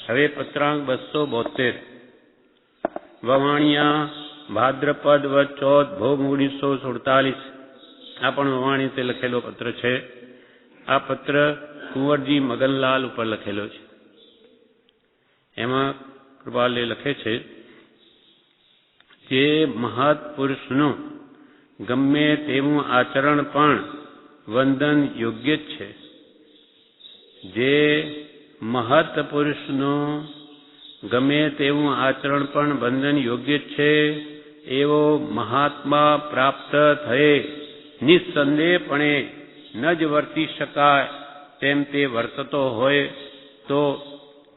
હવે પત્રાંક 272 વવાણિયા ભાદ્રપદ વદ ચોથ ભોગ 1947. આ પણ વવાણી તે લખેલો પત્ર છે. આ પત્ર કુંવરજી મગનલાલ ઉપર લખેલો છે. એમાં કૃપાલે લખે છે, જે મહત પુરુષનું ગમે તેવું આચરણ પણ વંદન યોગ્ય જ છે. જે મહત પુરુષનું ગમે તેવું આચરણ પણ વંદન યોગ્ય છે, એવો મહાત્મા પ્રાપ્ત થયે નિસંદેહપણે ન જ વર્તી શકાય તેમ તે વર્તતો હોય તો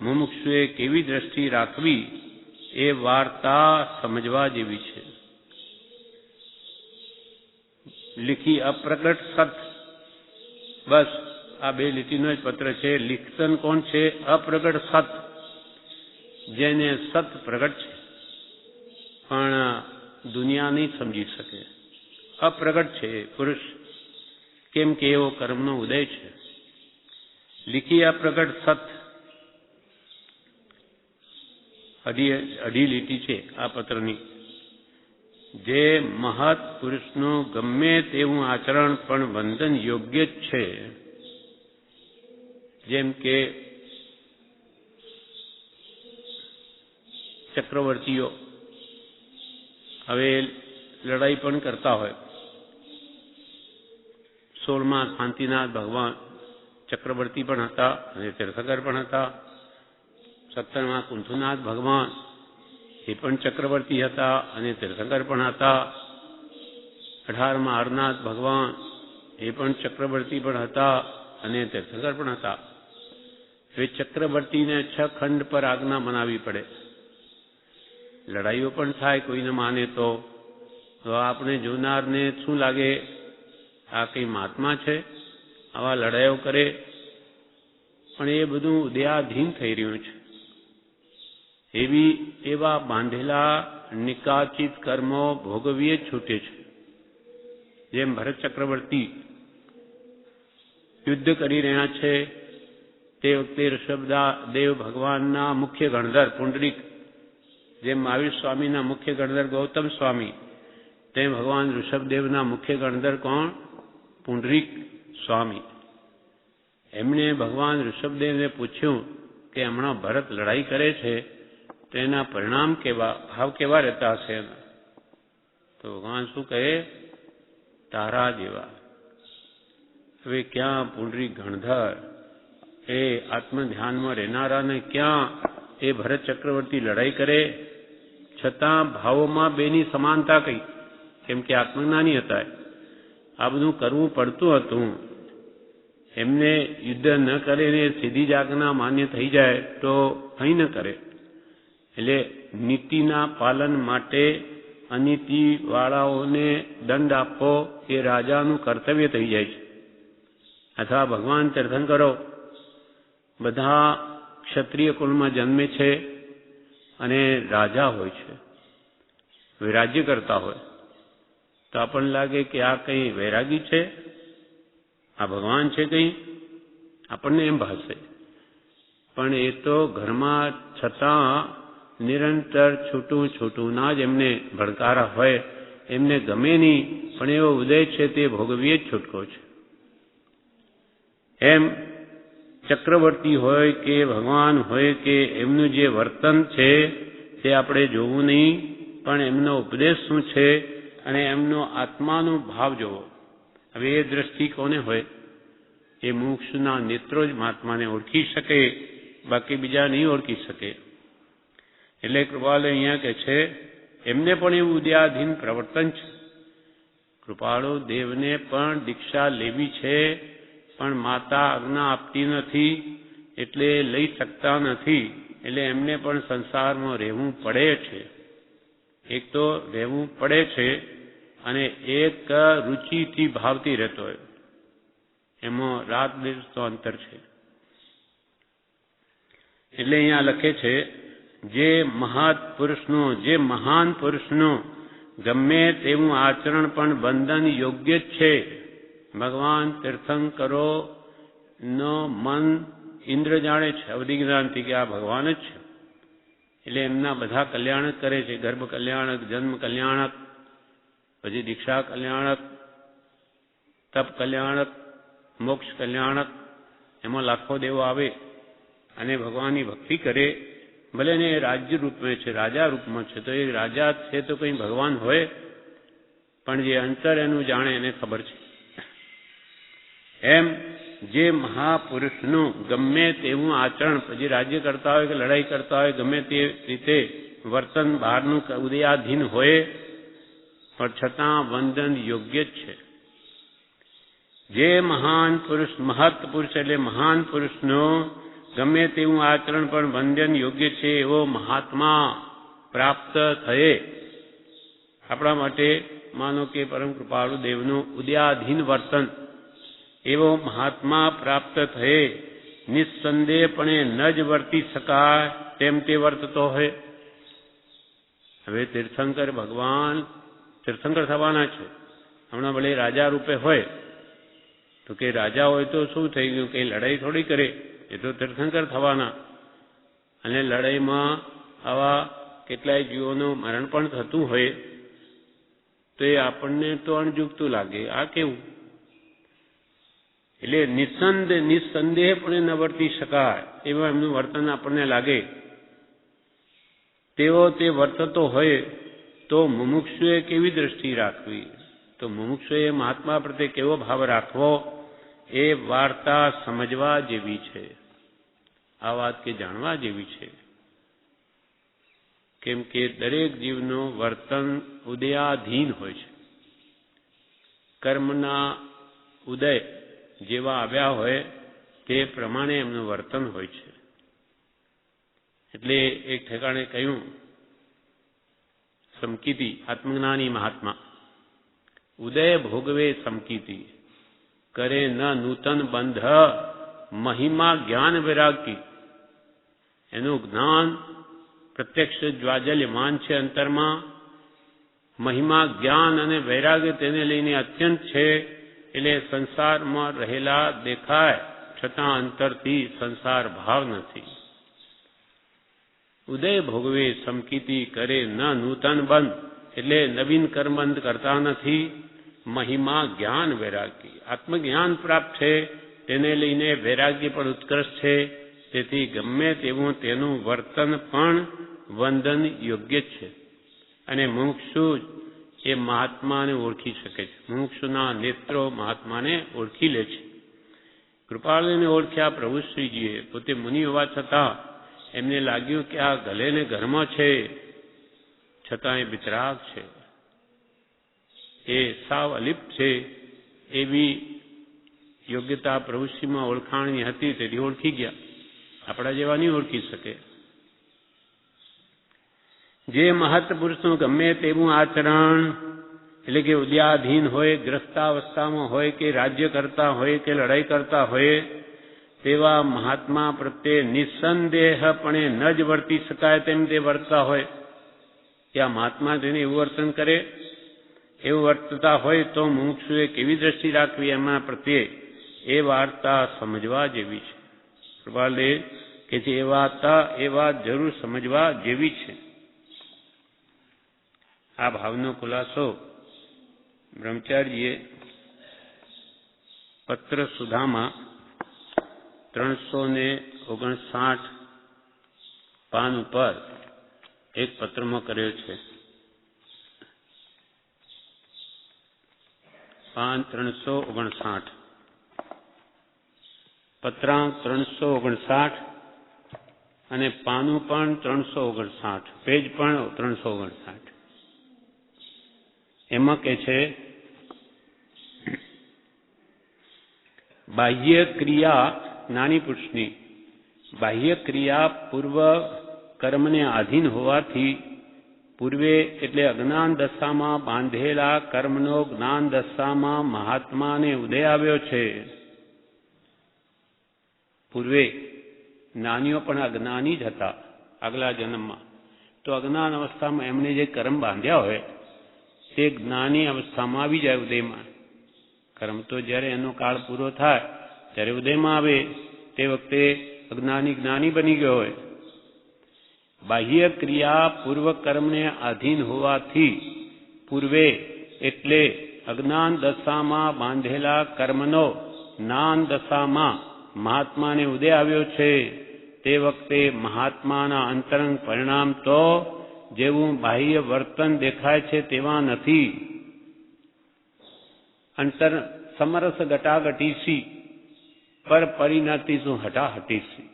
મુમુક્ષુએ કેવી દ્રષ્ટિ રાખવી એ વાર્તા સમજવા જેવી છે. લીખી અપ્રગટ સત, બસ આ 2 લીટીનો જ પત્ર છે. લિખતન કોણ છે? અપ્રગટ સત, જેને સત પ્રગટ છે પણ દુનિયા નહીં સમજી શકે. અપ્રગટ છે પુરુષ, કેમ કે એવો કર્મનો ઉદય છે. લીખી અપ્રગટ સત, અઢી લીટી છે આ પત્રની. જે મહત પુરુષનું ગમે તેવું આચરણ પણ વંદન યોગ્ય જ છે. જેમ કે ચક્રવર્તીઓ હવે લડાઈ પણ કરતા હોય. 16માં શાંતિનાથ ભગવાન ચક્રવર્તી પણ હતા અને તીર્થંકર પણ હતા. 17માં કુંથુનાથ ભગવાન એ પણ ચક્રવર્તી હતા અને તીર્થંકર પણ હતા. 18માં હરનાથ ભગવાન એ પણ ચક્રવર્તી પણ હતા અને તીર્થંકર પણ હતા. હવે ચક્રવર્તીને 6 ખંડ પર આજ્ઞા મનાવવી પડે. લડાઈઓ પણ થાય, કોઈને માને તો આપણે જોનારને શું લાગે, આ કઈ મહાત્મા છે, આવા લડાઈઓ કરે? પણ એ બધું ઉદયાધીન થઈ રહ્યું છે. એવા બાંધેલા નિકાચિત કર્મો ભોગવીએ છૂટે છે. જેમ ભરત ચક્રવર્તી યુદ્ધ કરી રહ્યા છે તે વખતે ઋષભદેવ ભગવાનના મુખ્ય ગણધર પુંડરીક, જેમ મહાવીર સ્વામીના મુખ્ય ગણધર ગૌતમ સ્વામી, તેમ ભગવાન ઋષભદેવના મુખ્ય ગણધર કોણ? પુંડરીક સ્વામી. એમણે ભગવાન ઋષભદેવને પૂછ્યું કે હમણાં ભરત લડાઈ કરે છે તેના પરિણામ કેવા, ભાવ કેવા રહેતા હશે? તો ભગવાન શું કહે? તારા જેવા. હવે ક્યાં પુંડરીક ગણધર એ આત્મધ્યાનમાં રહેનારાને ક્યાં એ ભરત ચક્રવર્તી લડાઈ કરે? છતાં ભાવોમાં બેની સમાનતા કઈ? કેમ કે આત્મજ્ઞાની હતા. આ બધું કરવું પડતું હતું. એમને યુદ્ધ ન કરે ને સીધી જ આજ્ઞા માન્ય થઈ જાય તો કંઈ ન કરે. એટલે નીતિના પાલન માટે અનીતિવાળાઓને દંડ આપવો એ રાજાનું કર્તવ્ય થઈ જાય છે. અથવા ભગવાન તીર્થંકરો બધા ક્ષત્રિય કુળમાં જન્મે છે અને રાજા હોય છે, રાજ્ય કરતા હોય, તો આપણને લાગે કે આ કંઈ વૈરાગી છે, આ ભગવાન છે કંઈ, આપણને એમ ભાષે. પણ એ તો ઘરમાં છતાં નિરંતર છૂટું ના જ એમને ભડકારા હોય, એમને ગમે નહીં, પણ એવો ઉદય છે તે ભોગવીએ જ છૂટકો છે. એમ ચક્રવર્તી હોય કે ભગવાન હોય કે એમનું જે વર્તન છે તે આપણે જોવું નહીં, પણ એમનો ઉપદેશ શું છે અને એમનો આત્માનો ભાવ જોવો. હવે એ દ્રષ્ટિ કોને હોય? એ મુમુક્ષુના નેત્રો જ મહાત્માને ઓળખી શકે, બાકી બીજા નહીં ઓળખી શકે. એટલે કૃપાલુ અહીંયા કહે છે એમને પણ એવું ઉદયાધીન પ્રવર્તન છે. કૃપાળુ દેવને પણ દીક્ષા લેવી છે, પણ માતા આજ્ઞા આપતી નથી એટલે લઈ શકતા નથી. એટલે એમને પણ સંસારમાં રહેવું પડે છે. એક તો રહેવું પડે છે અને એક રુચિથી ભાવથી રહેતો હોય, એમાં રાત દિવસનો અંતર છે. એટલે અહીંયા લખે છે જે મહત પુરુષનું, જે મહાન પુરુષનું ગમે તેવું આચરણ પણ બંધન યોગ્ય જ છે. ભગવાન તીર્થંકરો નો મન ઇન્દ્ર જાણે છે અવધિ જ્ઞાનથી કે આ ભગવાન જ છે. એટલે એમના બધા કલ્યાણ કરે છે. ગર્ભ કલ્યાણક, જન્મ કલ્યાણક, પછી દીક્ષા કલ્યાણક, તપ કલ્યાણક, મોક્ષ કલ્યાણક, એમાં લાખો દેવો આવે અને ભગવાનની ભક્તિ કરે. ભલે ને એ રાજ્ય રૂપમાં છે, રાજા રૂપમાં છે, તો એ રાજા છે તો કંઈ ભગવાન હોય, પણ જે અંતર એનું જાણે એને ખબર છે. એમ જે મહાપુરુષનું ગમે તેવું આચરણ, પછી રાજ્ય કરતા હોય કે લડાઈ કરતા હોય, ગમે તે રીતે વર્તન બહારનું ઉદયાધીન હોય, પણ છતાં વંદન યોગ્ય જ છે. જે મહાન પુરુષ, મહત પુરુષ એટલે મહાન પુરુષનો ગમે તેવું આચરણ પણ વંદન યોગ્ય છે, એવો મહાત્મા પ્રાપ્ત થયે. આપણા માટે માનો કે પરમ કૃપાળુ દેવનું ઉદયાધીન વર્તન, એવો મહાત્મા પ્રાપ્ત થયે નિસ્સંદેહપણે ન જ વર્તી શકાય તેમ તે વર્તતો હોય. હવે તીર્થંકર ભગવાન તીર્થંકર થવાના છે. હમણાં ભલે રાજા રૂપે હોય તો કે રાજા હોય તો શું થઈ ગયું, કે લડાઈ થોડી કરે, એ તો તીર્થંકર થવાના. અને લડાઈમાં આવા કેટલાય જીવોનું મરણ પણ થતું હોય તો એ આપણને તો અણજુગતું લાગે, આ કેવું? એટલે નિસ્સંદેહપણે ન વર્તી શકાય એવું એમનું વર્તન આપણને લાગે. તેવો તે વર્તતો હોય તો મુમુક્ષુએ કેવી દ્રષ્ટિ રાખવી, તો મુમુક્ષુએ મહાત્મા પ્રત્યે કેવો ભાવ રાખવો, એ વાર્તા સમજવા જેવી છે. આ વાત કે જાણવા જેવી છે. કેમ કે દરેક જીવનું વર્તન ઉદયાધીન હોય છે. કર્મના ઉદય જેવા આવ્યા હોય તે પ્રમાણે એમનું વર્તન હોય છે. એટલે એક ઠેકાણે કહ્યું, સમકીતિ આત્મજ્ઞાની મહાત્મા ઉદય ભોગવે સમકીતિ કરે ન નૂતન બંધ મહિમા જ્ઞાન વૈરાગી. એનું જ્ઞાન પ્રત્યક્ષ જ્વાજલ્યમાન છે અંતરમાં. મહિમા જ્ઞાન અને વૈરાગ્ય તેને લઈને અત્યંત છે. એટલે સંસારમાં રહેલા દેખાય છતાં અંતરથી સંસાર ભાવ નથી. ઉદય ભોગવે સમકીતિ કરે ન નૂતન બંધ એટલે નવીન કર્મબંધ કરતા નથી. મહિમા જ્ઞાન વૈરાગ્ય આત્મજ્ઞાન પ્રાપ્ત છે, તેને લઈને વૈરાગ્ય પણ ઉત્કર્ષ છે. તેથી ગમે તેવું તેનું વર્તન પણ વંદન યોગ્ય છે. અને મુમુક્ષુ એ મહાત્માને ઓળખી શકે છે. મુમુક્ષુના નેત્રો મહાત્માને ઓળખી લે છે. કૃપાળુને ઓળખ્યા પ્રભુશ્રીજીએ. પોતે મુનિ હોવા છતાં એમને લાગ્યું કે આ ગલે ને ઘરમાં છે, છતાં એ વિતરાગ છે, એ સાવ અલિપ્ત છે. એવી યોગ્યતા પ્રભુશ્રીમાં ઓળખાણની હતી, તેથી ઓળખી ગયા. આપણા જેવા નહીં ઓળખી શકે. જે મહત પુરુષનું ગમે તેવું આચરણ, એટલે કે ઉદયાધીન હોય, ગ્રસ્તાવસ્થામાં હોય, કે રાજ્ય કરતા હોય, કે લડાઈ કરતા હોય, તેવા મહાત્મા પ્રત્યે નિસ્સંદેહપણે ન જ વર્તી શકાય તેમ તે વર્તતા હોય. કે આ મહાત્મા તેને એવું વર્તન કરે, એવું વર્તતા હોય તો મુમુક્ષુએ કેવી દ્રષ્ટિ રાખવી એમના પ્રત્યે, એ વાર્તા સમજવા જેવી છે. કૃપાલદેવ કે જે એ વાત જરૂર સમજવા જેવી છે. આ ભાવનો ખુલાસો બ્રહ્મચારીએ પત્ર સુધામાં 359 પાન ઉપર એક પત્રમાં કર્યો છે. પાન 359, પત્રાંક 359 અને પાનું પણ 359, પેજ પણ 359. એમાં કે છે, બાહ્ય ક્રિયા જ્ઞાની પુરુષની બાહ્ય ક્રિયા પૂર્વ કર્મને આધીન હોવાથી પૂર્વે એટલે અજ્ઞાન દશામાં બાંધેલા કર્મનો જ્ઞાન દશામાં મહાત્માને ઉદય આવ્યો છે. પૂર્વે જ્ઞાનીઓ પણ અજ્ઞાની જ હતા આગલા જન્મમાં. તો અજ્ઞાન અવસ્થામાં એમણે જે કર્મ બાંધ્યા હોય તે જ્ઞાની અવસ્થામાં આવી જાય ઉદયમાં. કર્મ તો જ્યારે એનો કાળ પૂરો થાય ત્યારે ઉદયમાં આવે. તે વખતે અજ્ઞાની જ્ઞાની બની ગયો હોય. બાહ્ય ક્રિયા પૂર્વ કર્મને આધીન હોવાથી પૂર્વે એટલે અજ્ઞાન દશામાં બાંધેલા કર્મનો જ્ઞાન દશામાં મહાત્માને ઉદય આવ્યો છે. તે વખતે મહાત્માના અંતરંગ પરિણામ તો જેવું બાહ્ય વર્તન દેખાય છે તેવા નથી. અંતર સમરસ ઘટાઘટીસી પર પરિણતિશું હટાહટીસી.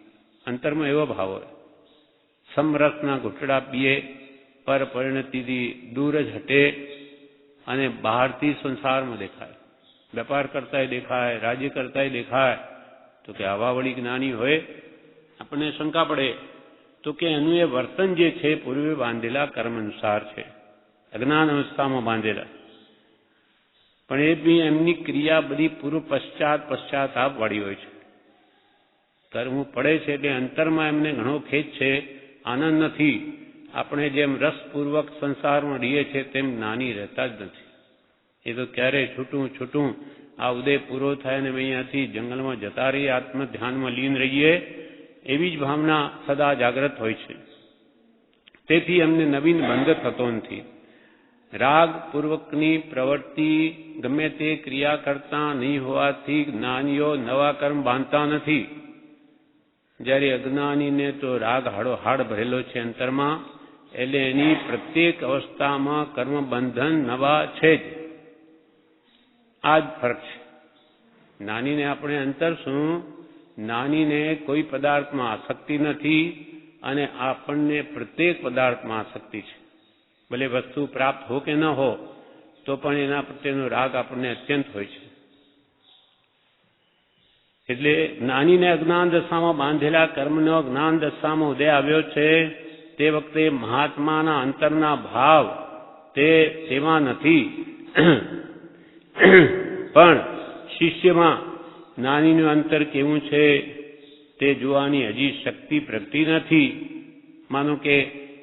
અંતરમાં એવો ભાવ હોય, સમરસના ઘૂંટડા પીએ પર પરિણતિથી દૂર જ હટે અને બહારથી સંસારમાં દેખાય, વેપાર કરતાય દેખાય, રાજ્ય કરતાય દેખાય. તો કે આવા વળી જ્ઞાની હોય? આપણને શંકા પડે તો કે એનું એ વર્તન જે છે પૂર્વે બાંધેલા કર્મ અનુસાર છે, અજ્ઞાન અવસ્થામાં બાંધેલા. પણ એ બી એમની ક્રિયા બધી પૂર્વ પશ્ચાતાપ વાળી હોય છે. કરવું પડે છે એટલે અંતરમાં એમને ઘણો ખેદ છે, આનંદ નથી. આપણે જેમ રસપૂર્વક સંસારમાં રહીએ છીએ તેમ જ્ઞાની રહેતા જ નથી. એ તો ક્યારેય છૂટું આ ઉદય પૂરો થાય અને અહીંયાથી જંગલમાં જતા રહીએ, આત્મ ધ્યાનમાં લીન રહીએ, એવી જ ભાવના સદા જાગ્રત હોય છે. તેથી એમને નવીન બંધ થતો નથી. રાગ પૂર્વકની પ્રવૃત્તિ ગમે તે ક્રિયા કરતા નહીં હોવાથી જ્ઞાનીઓ નવા કર્મ બાંધતા નથી. જ્યારે અજ્ઞાનીને તો રાગ હાડ ભરેલો છે અંતરમાં, એટલે એની પ્રત્યેક અવસ્થામાં કર્મ બંધન નવા છે જ. આ જ ફરક છે. જ્ઞાનીને આપણે અંતર શું? જ્ઞાનીને કોઈ પદાર્થમાં આસક્તિ નથી અને આપણને પ્રત્યેક પદાર્થમાં આસક્તિ છે. ભલે વસ્તુ પ્રાપ્ત હો કે ન હો તો પણ એના પ્રત્યેનો રાગ આપણને અત્યંત હોય છે. એટલે જ્ઞાનીને અજ્ઞાન દશામાં બાંધેલા કર્મનો જ્ઞાન દશામાં ઉદય આવ્યો છે. તે વખતે મહાત્માના અંતરના ભાવ તેમાં નથી. પણ શિષ્યમાં જ્ઞાનીનું અંતર કેવું છે તે જોવાની હજી શક્તિ પ્રગટી નથી. માનો કે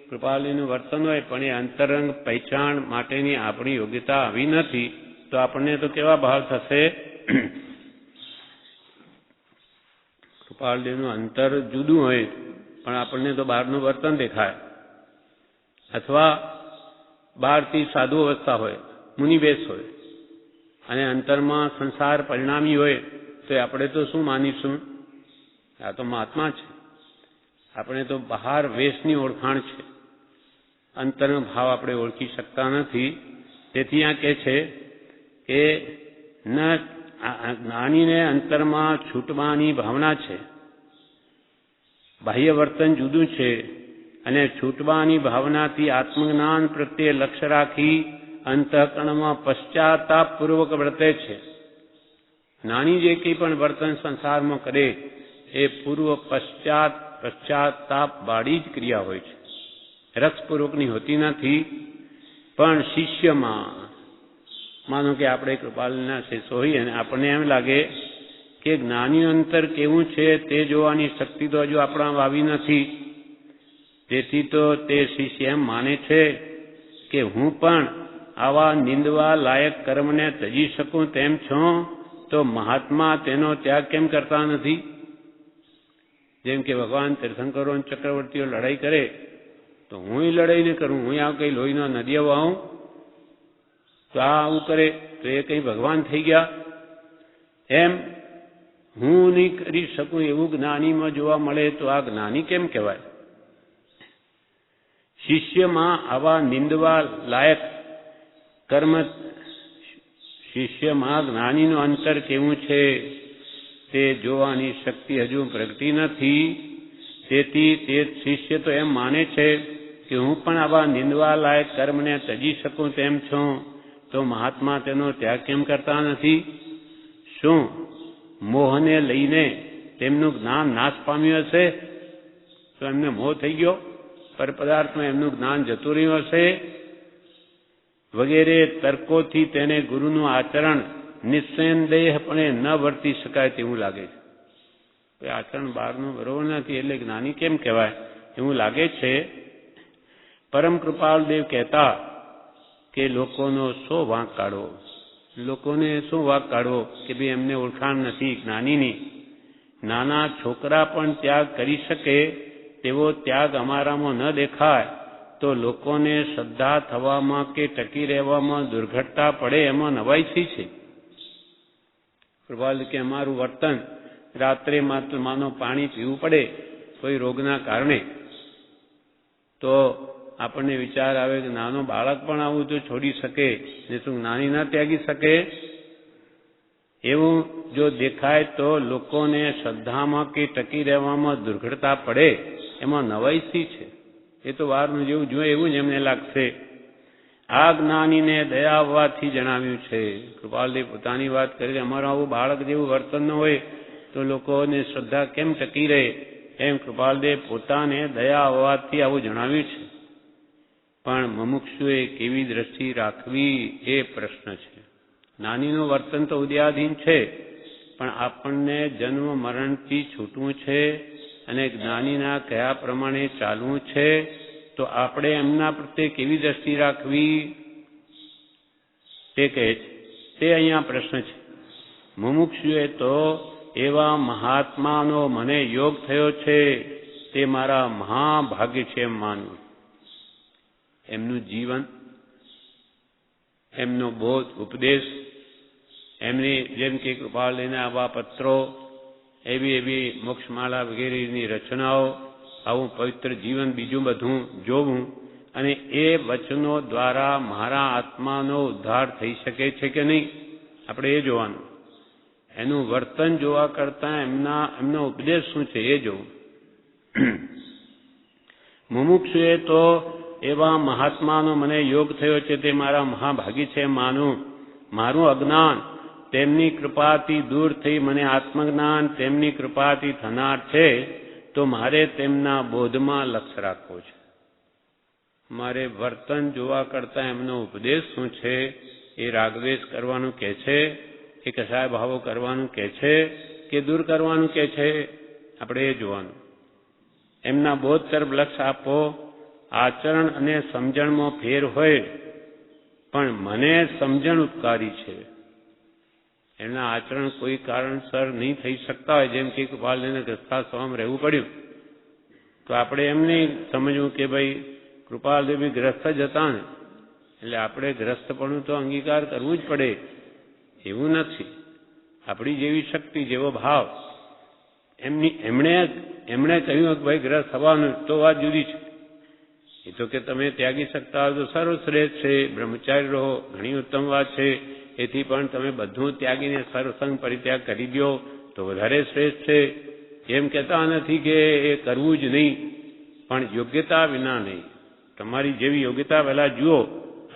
કૃપાલીનું વર્તન હોય પણ એ અંતરંગ પહેચાણ માટેની આપણી યોગ્યતા આવી નથી, તો આપણને તો કેવા ભાવ થશે? કૃપાલીનું અંતર જુદું હોય પણ આપણને તો બહારનું વર્તન દેખાય, અથવા બહારથી સાધુ અવસ્થા હોય, મુનિવેશ હોય અને અંતરમાં સંસાર પરિણામી હોય, તો આપણે તો શું માનીશું? આ તો મહાત્મા છે. આપણે તો બહાર વેશની ઓળખાણ છે, અંતરનો ભાવ આપણે ઓળખી શકતા નથી. તેથી આ કહે છે કે જ્ઞાનીને અંતરમાં છૂટવાની ભાવના છે. બાહ્ય વર્તન જુદું છે અને છૂટવાની ભાવનાથી આત્મજ્ઞાન પ્રત્યે લક્ષ્ય રાખી અંતઃકરણમાં પશ્ચાતાપપૂર્વક વર્તે છે. જ્ઞાની જે કંઈ પણ વર્તન સંસારમાં કરે એ પૂર્વ પશ્ચાતાપ વાળી જ ક્રિયા હોય છે, રસપૂર્વકની હોતી નથી. પણ શિષ્યમાં માનો કે આપણે કૃપાલના શિષ્ય હોઈએ અને આપણને એમ લાગે કે જ્ઞાની અંતર કેવું છે તે જોવાની શક્તિ તો હજુ આપણા આવી નથી. તેથી તો તે શિષ્ય એમ માને છે કે હું પણ આવા નિંદવા લાયક કર્મને ત્યજી શકું તેમ છું, તો મહાત્મા તેનો ત્યાગ કેમ કરતા નથી? જેમ કે ભગવાન તીર્થંકરો અને ચક્રવર્તીઓ લડાઈ કરે તો હું લડાઈ ને કરું, હું આ કઈ લોહીના નદીઓ વાવું, તો આ આવું કરે તો એ કઈ ભગવાન થઈ ગયા? એમ હું નહીં કરી શકું એવું જ્ઞાનીમાં જોવા મળે તો આ જ્ઞાની કેમ કહેવાય? શિષ્યમાં આવા નિંદવા લાયક કર્મ, શિષ્યમાં જ્ઞાનીનું અંતર કેવું છે તે જોવાની શક્તિ હજુ પ્રગટી નથી. તેથી તે શિષ્ય તો એમ માને છે કે હું પણ આવા નિંદવા લાયક કર્મને ત્યજી શકું તેમ છું, તો મહાત્મા તેનો ત્યાગ કેમ કરતા નથી? શું મોહને લઈને તેમનું જ્ઞાન નાશ પામ્યું હશે? તો એમને મોહ થઈ ગયો, પર પદાર્થમાં એમનું જ્ઞાન જતું રહ્યું હશે? વગેરે તર્કોથી તેને ગુરુનું આચરણ નિસ્સંદેહપણે ન વર્તી શકાય તેવું લાગે છે. આચરણ બહારનું બરોબર નથી એટલે જ્ઞાની કેમ કહેવાય એવું લાગે છે. પરમ કૃપાલદેવ કહેતા કે લોકોનો શો વાંક કાઢવો? લોકોને શું વાંક કાઢવો કે ભાઈ એમને ઓળખાણ નથી જ્ઞાનીની? નાના છોકરા પણ ત્યાગ કરી શકે તેવો ત્યાગ અમારામાં ન દેખાય તો લોકોને શ્રદ્ધા થવામાં કે ટકી રહેવામાં દુર્ઘટતા પડે એમાં નવાઈ શી છે? કૃપાલ કે અમારું વર્તન રાત્રે માનો પાણી પીવું પડે કોઈ રોગના કારણે તો આપણને વિચાર આવે કે નાનો બાળક પણ આવું તો છોડી શકે ને તું નાની ના ત્યાગી શકે? એવું જો દેખાય તો લોકોને શ્રદ્ધામાં કે ટકી રહેવામાં દુર્ઘટતા પડે એમાં નવાઈ શી છે? એ તો વારનું જેવું જોઈએ એવું જ એમને લાગશે. આ જ્ઞાનીને દયા આવવાથી જણાવ્યું છે. કૃપાલદેવ પોતાની વાત કરી, અમારું આવું બાળક જેવું વર્તન ન હોય તો લોકોને શ્રદ્ધા કેમ ટકી રહે? એમ કૃપાલદેવ પોતાને દયા આવવાથી આવું જણાવ્યું છે. પણ મુમુક્ષુએ કેવી દ્રષ્ટિ રાખવી એ પ્રશ્ન છે. જ્ઞાનીનું વર્તન તો ઉદયાધીન છે, પણ આપણને જન્મ મરણથી છૂટવું છે અને જ્ઞાનીના કયા પ્રમાણે ચાલવું છે, તો આપણે એમના પ્રત્યે કેવી દ્રષ્ટિ રાખવી તે કહે છે. તે અહીંયા પ્રશ્ન છે. મુમુક્ષુએ તો એવા મહાત્માનો મને યોગ થયો છે તે મારા મહાભાગ્ય છે એમ માનવું. એમનું જીવન, એમનો બોધ, ઉપદેશ, એમની જેમ કે કૃપાલદેવના આવા પત્રો, એવી મોક્ષમાળા વગેરેની રચનાઓ, આવું પવિત્ર જીવન બીજું બધું જોવું અને એ વચનો દ્વારા મારા આત્માનો ઉદ્ધાર થઈ શકે છે કે નહીં આપણે એ જોવાનું. એનું વર્તન જોવા કરતાં એમનો ઉપદેશ શું છે એ જોવું. મુમુક્ષુએ તો એવા મહાત્માનો મને યોગ થયો છે તે મારા મહાભાગી છે માનું. મારું અજ્ઞાન તેમની કૃપાથી દૂર થઈ મને આત્મજ્ઞાન તેમની કૃપાથી થનાર છે, તો મારે તેમના બોધમાં લક્ષ્ય રાખવો છે. મારે વર્તન જોવા કરતાં એમનો ઉપદેશ શું છે, એ રાગદ્વેષ કરવાનું કહે છે, એ કસાય ભાવો કરવાનું કહે છે કે દૂર કરવાનું કહે છે, આપણે એ જોવાનું. એમના બોધ તરફ લક્ષ્ય આપો. આચરણ અને સમજણમાં ફેર હોય, પણ મને સમજણ ઉપકારી છે. એમના આચરણ કોઈ કારણસર નહીં થઈ શકતા હોય, જેમ કે કૃપાલદેવને ગ્રસ્થાશ્રમમાં રહેવું પડ્યું, તો આપણે એમ નહીં સમજવું કે ભાઈ કૃપાલદેવ બી ગ્રસ્ત જ હતા ને એટલે આપણે ગ્રસ્તપણું તો અંગીકાર કરવું જ પડે એવું નથી. આપણી જેવી શક્તિ, જેવો ભાવ, એમણે કહ્યું કે ભાઈ ગ્રસ્ત થવાનું, તો વાત જુદી છે. એ તો કે તમે ત્યાગી શકતા હોય તો સર્વશ્રેષ્ઠ છે, બ્રહ્મચારી રહો, ઘણી ઉત્તમ વાત છે. એથી પણ તમે બધું ત્યાગીને સર્વસંગ પરિત્યાગ કરી દો તો વધારે શ્રેષ્ઠ છે. એમ કહેતા નથી કે એ કરવું જ નહીં, પણ યોગ્યતા વિના નહીં. તમારી જેવી યોગ્યતા પહેલા જુઓ,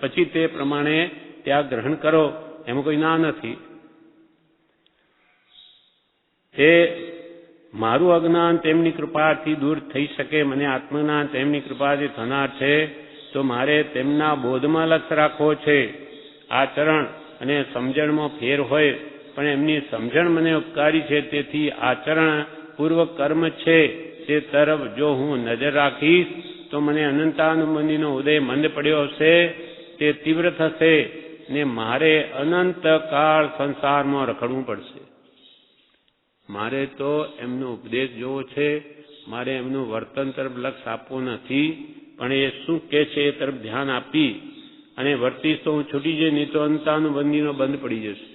પછી તે પ્રમાણે ત્યાગ ગ્રહણ કરો, એમાં કોઈ ના નથી. એ મારું અજ્ઞાન તેમની કૃપાથી દૂર થઈ શકે, મને આત્મજ્ઞાન તેમની કૃપાથી થનાર છે, તો મારે તેમના બોધમાં લક્ષ્ય રાખવો છે. આચરણ અને સમજણમાં ફેર હોય, પણ એમની સમજણ મને ઉપકારી છે, તેથી આચરણ પૂર્વક કર્મ છે તે તરફ જો હું નજર રાખીશ તો મને અનંતાનુબંધીનો ઉદય મંદ પડ્યો હશે તે તીવ્ર થશે ને મારે અનંત કાળ સંસારમાં રખડવું પડશે. મારે તો એમનો ઉપદેશ જોવો છે, મારે એમનું વર્તન તરફ લક્ષ્ય આપવું નથી, પણ એ શું કહે છે એ તરફ ધ્યાન આપી અને વર્તીશ તો હું છૂટી જઈ, નહીં તો અંતાનુબંધીનો બંધ પડી જશે.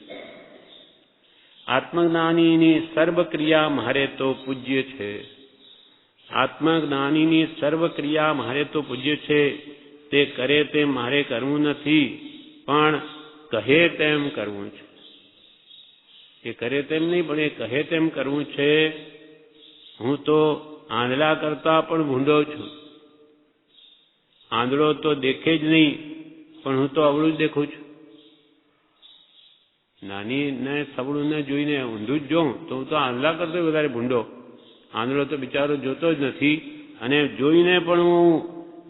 આત્મજ્ઞાનીની સર્વ ક્રિયા મારે તો પૂજ્ય છે. આત્મજ્ઞાનીની સર્વ ક્રિયા મારે તો પૂજ્ય છે. તે કરે તેમ મારે કરવું નથી, પણ કહે તેમ કરવું છે. એ કરે તેમ નહીં, પણ એ કહે તેમ કરવું છે. હું તો આંધળા કરતા પણ ભૂંડો છું. આંધળો તો દેખે જ નહીં, પણ હું તો અવળું જ દેખું છું. નાની ને સવળું ને જોઈને ઊંધું જ જોઉં તો હું તો આંધળા કરતો વધારે ભૂંડો. આંધળો તો બિચારો જોતો જ નથી, અને જોઈને પણ હું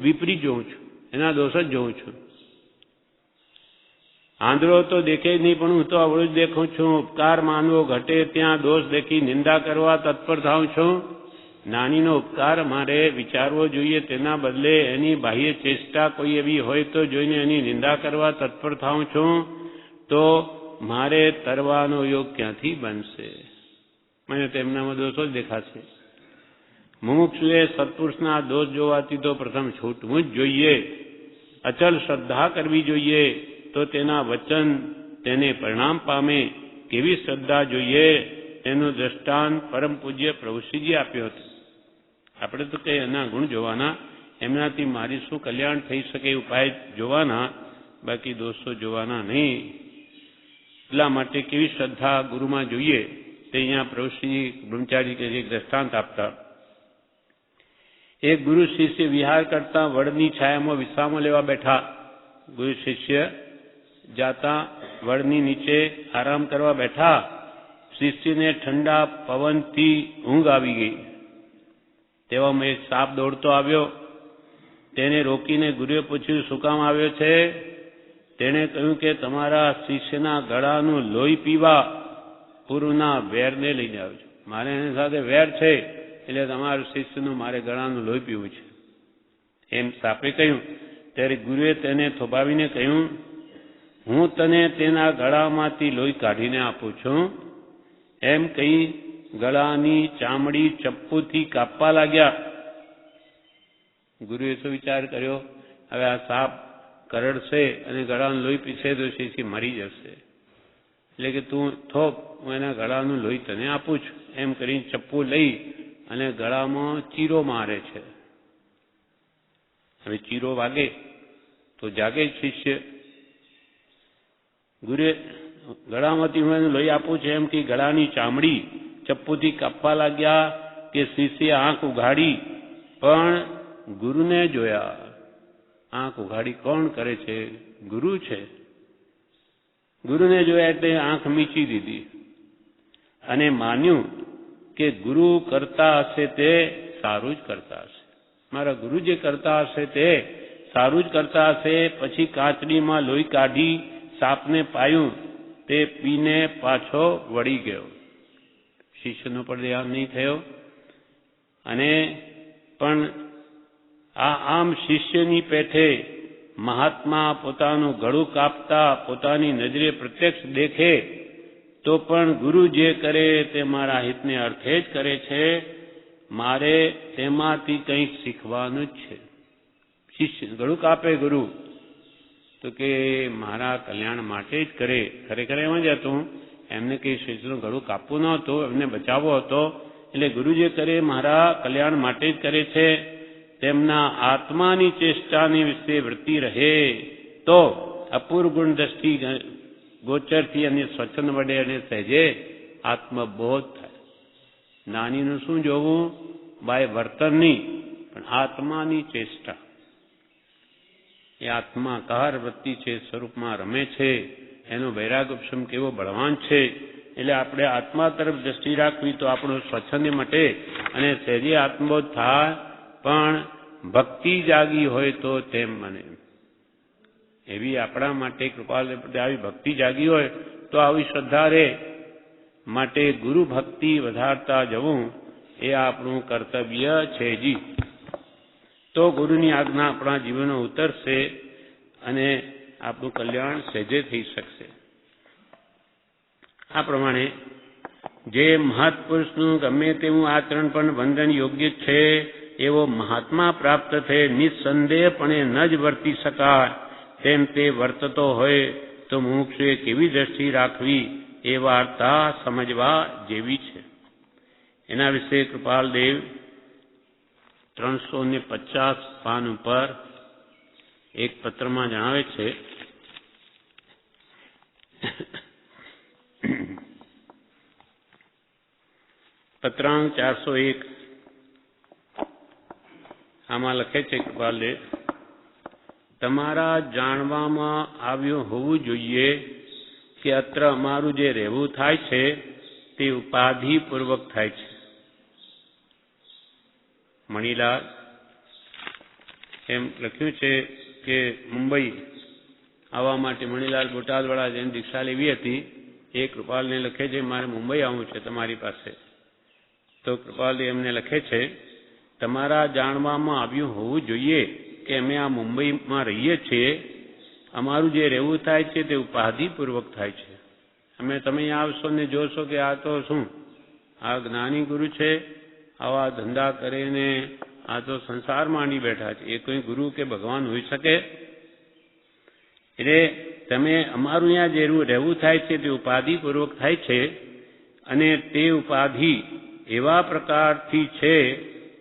વિપરીત જોઉં છું, એના દોષ જ જોઉં છું. આંધળો તો દેખે જ નહીં, પણ હું તો અવળું જ દેખું છું. ઉપકાર માનવો ઘટે ત્યાં દોષ દેખી નિંદા કરવા તત્પર થાઉં છું. નાનીનો ઉપકાર મારે વિચારવો જોઈએ, તેના બદલે એની બાહ્ય ચેષ્ટા કોઈ એવી હોય તો જોઈને એની નિંદા કરવા તત્પર થાઉં છું, તો મારે તરવાનો યોગ ક્યાંથી બનશે? મને તેમનામાં દોષો જ દેખાશે. મુમુક્ષુએ સત્પુરુષના દોષ જોવાથી તો પ્રથમ છૂટવું જ જોઈએ. અચલ શ્રદ્ધા કરવી જોઈએ. તો તેના વચન તેને પરિણામ પામે. કેવી શ્રદ્ધા જોઈએ તેનું દ્રષ્ટાંત પરમ પૂજ્ય પ્રભુશ્રીજી આપ્યો હતો. આપણે તો કંઈ એના ગુણ જોવાના, એમનાથી મારી શું કલ્યાણ થઈ શકે એ ઉપાય જોવાના, બાકી દોષો જોવાના નહીં. એટલા માટે કેવી શ્રદ્ધા ગુરુમાં જોઈએ તે અહીંયા પ્રભુશ્રી બ્રહ્મચારી કે એક દ્રષ્ટાંત આપતા. એક ગુરુ શિષ્ય વિહાર કરતા વડની છાયામાં વિશ્રામ લેવા બેઠા. ગુરુ શિષ્ય જાતા વડની નીચે આરામ કરવા બેઠા. શિષ્યને ઠંડા પવનથી ઊંઘ આવી ગઈ. તેવામાં એક સાપ દોડતો આવ્યો. તેને રોકીને ગુરુએ પૂછ્યું, શું કામ આવ્યો છે? તેણે કહ્યું કે તમારા શિષ્યના ગળાનું લોહી પીવા પૂર્વના વેરને લઈને આવ્યો છું. મારે એની સાથે વેર છે, એટલે તમારું શિષ્યનું મારે ગળાનું લોહી પીવું છે. એમ સાપે કહ્યું. ત્યારે ગુરુએ તેને થોભાવીને કહ્યું, હું તને તેના ગળામાંથી લોહી કાઢીને આપું છું. એમ કહી ગળાની ચામડી ચપ્પુથી કાપવા લાગ્યા. ગુરુએ શું વિચાર કર્યો, હવે આ સાપ કરડશે અને ગળાનું લોહી પીશે તો શિષ્ય મરી જશે, એટલે કે તું થોપ, હું એના ગળાનું લોહી તને આપું છું. એમ કરીને ચપ્પુ લઈ અને ગળામાં ચીરો મારે છે. હવે ચીરો વાગે તો જાગે શિષ્ય. ગુરુએ ગળામાંથી હું એનું લોહી આપું છું એમ કે ગળાની ચામડી ચપ્પુથી કાપવા લાગ્યા કે શિષ્ય આંખ ઉઘાડી, પણ ગુરુને જોયા. આંખ ઉઘાડી કોણ કરે છે? ગુરુ છે. ગુરુને જોયા એટલે આંખ મીચી દીધી અને માન્યું કે ગુરુ કરતા હશે તે સારું જ કરતા હશે. મારા ગુરુ જે કરતા હશે તે સારું જ કરતા હશે. પછી કાચડીમાં લોહી કાઢી સાપને પાયું. તે પીને પાછો વળી ગયો. શિષ્યનો પણ ધ્યાન નહીં થયો. અને પણ આમ શિષ્યની પેઠે મહાત્મા પોતાનું ગળું કાપતા પોતાની નજરે પ્રત્યક્ષ દેખે તો પણ ગુરુ જે કરે તે મારા હિતને અર્થે જ કરે છે. મારે તેમાંથી કંઈક શીખવાનું જ છે. શિષ્ય ગળું કાપે ગુરુ તો કે મારા કલ્યાણ માટે જ કરે. ખરેખર એમ જ હતું, એમને કંઈ શિષ્યનું ગળું કાપવું ન હતું, એમને બચાવવો હતો. એટલે ગુરુ જે કરે મારા કલ્યાણ માટે જ કરે છે. તેમના આત્માની ચેષ્ટાની વિશે વૃત્તિ રહે તો અપૂર્વ ગુણ દ્રષ્ટિ ગોચરથી અને સ્વચ્છંદ વડે અને સહેજે આત્મબોધ થાય. નાનીનું શું જોવું? બાય વર્તનની, પણ આત્માની ચેષ્ટા. એ આત્મા કાર વૃત્તિ છે, સ્વરૂપમાં રમે છે, એનો વૈરાગોપશમ કેવો બળવાન છે. એટલે આપણે આત્મા તરફ દ્રષ્ટિ રાખવી તો આપણું સ્વચ્છંદ મટે અને સહેજે આત્મબોધ થાય. પણ ભક્તિ જાગી હોય તો તેમ મને એવી આપણા માટે કૃપાલ આવી ભક્તિ જાગી હોય તો આવી શ્રદ્ધા રહે. માટે ગુરુ ભક્તિ વધારતા જવું એ આપણું કર્તવ્ય છે જી. તો ગુરુની આજ્ઞા આપણા જીવનો ઉતરશે અને આપણું કલ્યાણ સહેજે થઈ શકશે. આ પ્રમાણે જે મહાત્પુરુષનું ગમે તેવું આચરણ પણ વંદન યોગ્ય છે એવો મહાત્મા પ્રાપ્ત થયે નિસંદેહપણે ન જ વર્તી શકાય તેમ તે વર્તતો હોય તો મુમુક્ષુએ કેવી દ્રષ્ટિ રાખવી એ વાર્તા સમજવા જેવી છે. એના વિશે કૃપાલદેવ 350 પાન ઉપર એક પત્રમાં જણાવે છે. પત્રાંક 401 આમાં લખે છે કૃપાલદેવ, તમારા જાણવામાં આવ્યું હોવું જોઈએ કે અત્ર અમારું જે રહેવું થાય છે તે ઉપાધિપૂર્વક થાય છે. મણીલાલ એમ લખ્યું છે કે મુંબઈ આવવા માટે મણીલાલ બોટાદવાળા જેને દીક્ષા લેવી હતી એ કૃપાલને લખે છે મારે મુંબઈ આવવું છે તમારી પાસે. તો કૃપાલજી એમને લખે છે, તમારા જાણવામાં આવ્યું હોવું જોઈએ કે અમે આ મુંબઈમાં રહીએ છીએ. અમારું જે રહેવું થાય છે તે ઉપાધિપૂર્વક થાય છે. તમે અહીંયા આવશો ને જોશો કે આ તો શું, આ જ્ઞાની ગુરુ છે, આવા ધંધા કરીને આ તો સંસાર માંડી બેઠા છે, એ કોઈ ગુરુ કે ભગવાન હોઈ શકે? એટલે તમે અમારું અહીંયા જે રહેવું થાય છે તે ઉપાધિપૂર્વક થાય છે, અને તે ઉપાધિ એવા પ્રકારથી છે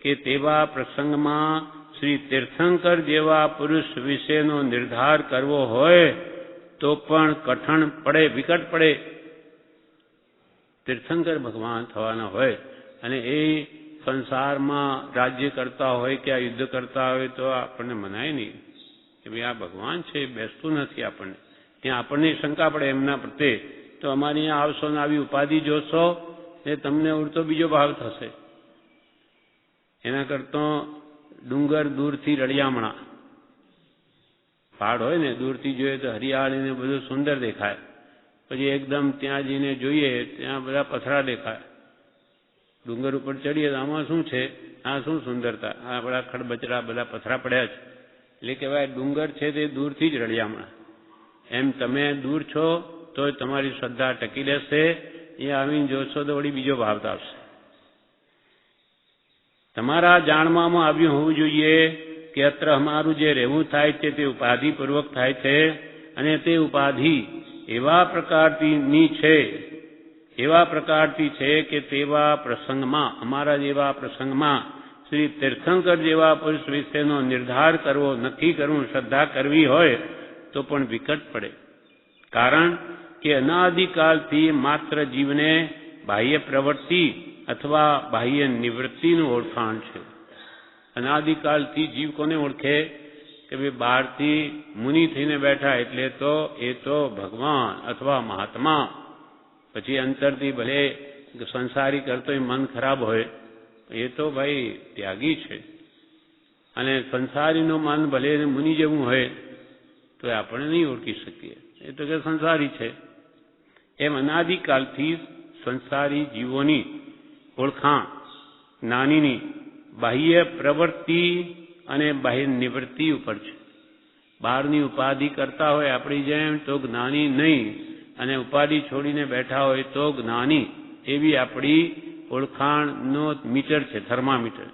કે તેવા પ્રસંગમાં શ્રી તીર્થંકર જેવા પુરુષ વિશેનો નિર્ધાર કરવો હોય તો પણ કઠણ પડે, વિકટ પડે. તીર્થંકર ભગવાન થવાના હોય અને એ સંસારમાં રાજ્ય કરતા હોય કે આ યુદ્ધ કરતા હોય તો આપણને મનાય નહીં કે ભાઈ આ ભગવાન છે, બેસતું નથી આપણને. ત્યાં આપણને શંકા પડે એમના પ્રત્યે. તો અમારે અહીંયા આવશો ને આવી ઉપાધિ જોશો એ તમને ઉડતો બીજો ભાવ થશે. એના કરતો ડુંગર દૂરથી રળિયામણા, પહાડ હોય ને દૂરથી જોઈએ તો હરિયાળીને બધું સુંદર દેખાય, પછી એકદમ ત્યાં જઈને જોઈએ ત્યાં બધા પથરા દેખાય. ડુંગર ઉપર ચડીએ તો આમાં શું છે, આ શું સુંદરતા, આ બધા ખડબચરા બધા પથરા પડ્યા છે. એટલે કહેવાય ડુંગર છે તે દૂરથી જ રળિયામણા. એમ તમે દૂર છો તો તમારી શ્રદ્ધા ટકી રહેશે, એ આવીને જોશો તો વળી બીજો ભાવ આવશે. તમારા જાણવામાં આવ્યું હોવું જોઈએ કે અત્ર અમારું જે રહેવું થાય છે તે ઉપાધિપૂર્વક થાય છે, અને તે ઉપાધિ એવા પ્રકારથી છે કે તેવા પ્રસંગમાં, અમારા જેવા પ્રસંગમાં શ્રી તીર્થંકર જેવા પુરુષ વિશેનો નિર્ધાર કરવો, નક્કી કરવું, શ્રદ્ધા કરવી હોય તો પણ વિકટ પડે. કારણ કે અનાદિકાલથી માત્ર જીવને બાહ્ય પ્રવૃત્તિ અથવા બાહ્ય નિવૃત્તિનું ઓળખાણ છે. અનાદિકાલથી જીવ કોને ઓળખે કે ભાઈ બહારથી મુનિ થઈને બેઠા એટલે તો એ તો ભગવાન અથવા મહાત્મા. પછી અંતરથી ભલે સંસારી કરતો મન ખરાબ હોય, એ તો ભાઈ ત્યાગી છે. અને સંસારીનું મન ભલે મુનિ જેવું હોય તો આપણે નહીં ઓળખી શકીએ, એ તો કે સંસારી છે. એમ અનાદિકાલથી સંસારી જીવોની ઓળખાણ જ્ઞાનીની બાહ્ય પ્રવૃત્તિ અને બાહ્ય નિવૃત્તિ ઉપર છે. બહારની ઉપાધિ કરતા હોય આપણી જેમ તો જ્ઞાની નહીં, અને ઉપાધિ છોડીને બેઠા હોય તો જ્ઞાની. એવી આપણી ઓળખાણનો મીટર છે, થર્મામીટર.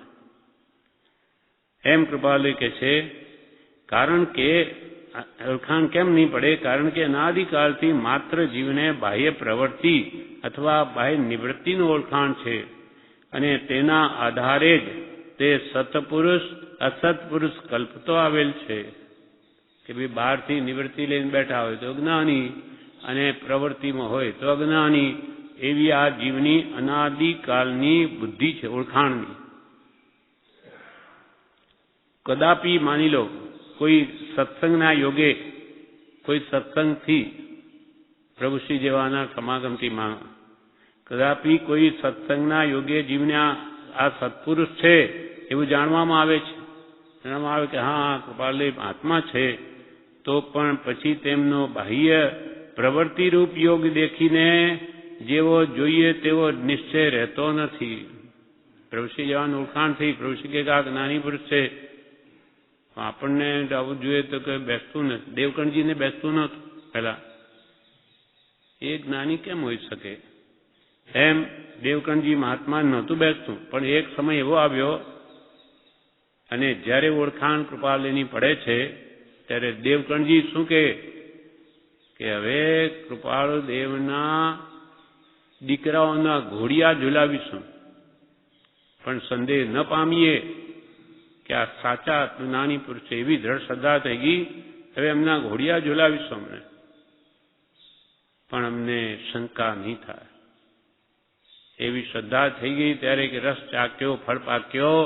એમ કૃપાલુ કે છે, કારણ કે ઓળખાણ કેમ નહીં પડે? કારણ કે અનાદિકાળથી માત્ર જીવને બાહ્ય પ્રવૃત્તિ અથવા બાહ્ય નિવૃત્તિનું ઓળખાણ છે, અને તેના આધારે જ તે સત્પુરુષ અસત્પુરુષ કલ્પતો આવેલ છે. કે ભાઈ બહારથી નિવૃત્તિ લઈને બેઠા હોય તો જ્ઞાની, અને પ્રવૃત્તિમાં હોય તો અજ્ઞાની. એવી આ જીવની અનાદિકાળની બુદ્ધિ છે, ઓળખાણની. કદાપી માની લો કોઈ સત્સંગના યોગે, કોઈ સત્સંગથી પ્રભુશ્રી જેવાના સમાગમથી કદાપી કોઈ સત્સંગના યોગે જીવને આ સત્પુરુષ છે એવું જાણવામાં આવે છે. જાણવામાં આવે કે હા કૃપાલદેવ આત્મા છે, તો પણ પછી તેમનો બાહ્ય પ્રવૃત્તિરૂપ યોગ દેખીને જેવો જોઈએ તેવો નિશ્ચય રહેતો નથી. પ્રભુશ્રી જેવાનું ઓળખાણ થઈ, પ્રભુશ્રી કે આ જ્ઞાની પુરુષ છે, આપણને આવું જોઈએ તો કે બેસતું નથી. દેવકણજીને બેસતું નહોતું પહેલા, એ જ્ઞાની કેમ હોઈ શકે? એમ દેવકણજી મહાત્મા નહોતું બેસતું, પણ એક સમય એવો આવ્યો અને જ્યારે ઓળખાણ કૃપાલયની પડે છે ત્યારે દેવકણજી શું કે હવે કૃપાળુ દેવના દીકરાઓના ઘોડિયા ઝુલાવીશું, પણ સંદેહ ન પામીએ કે આ સાચા જ્ઞાની પુરુષ છે. એવી દ્રઢ શ્રદ્ધા થઈ ગઈ, હવે એમના ઘોડિયા ઝુલાવીશું અમને, પણ અમને શંકા નહીં થાય. એવી શ્રદ્ધા થઈ ગઈ ત્યારે કે રસ ચાખ્યો, ફળ પાક્યો,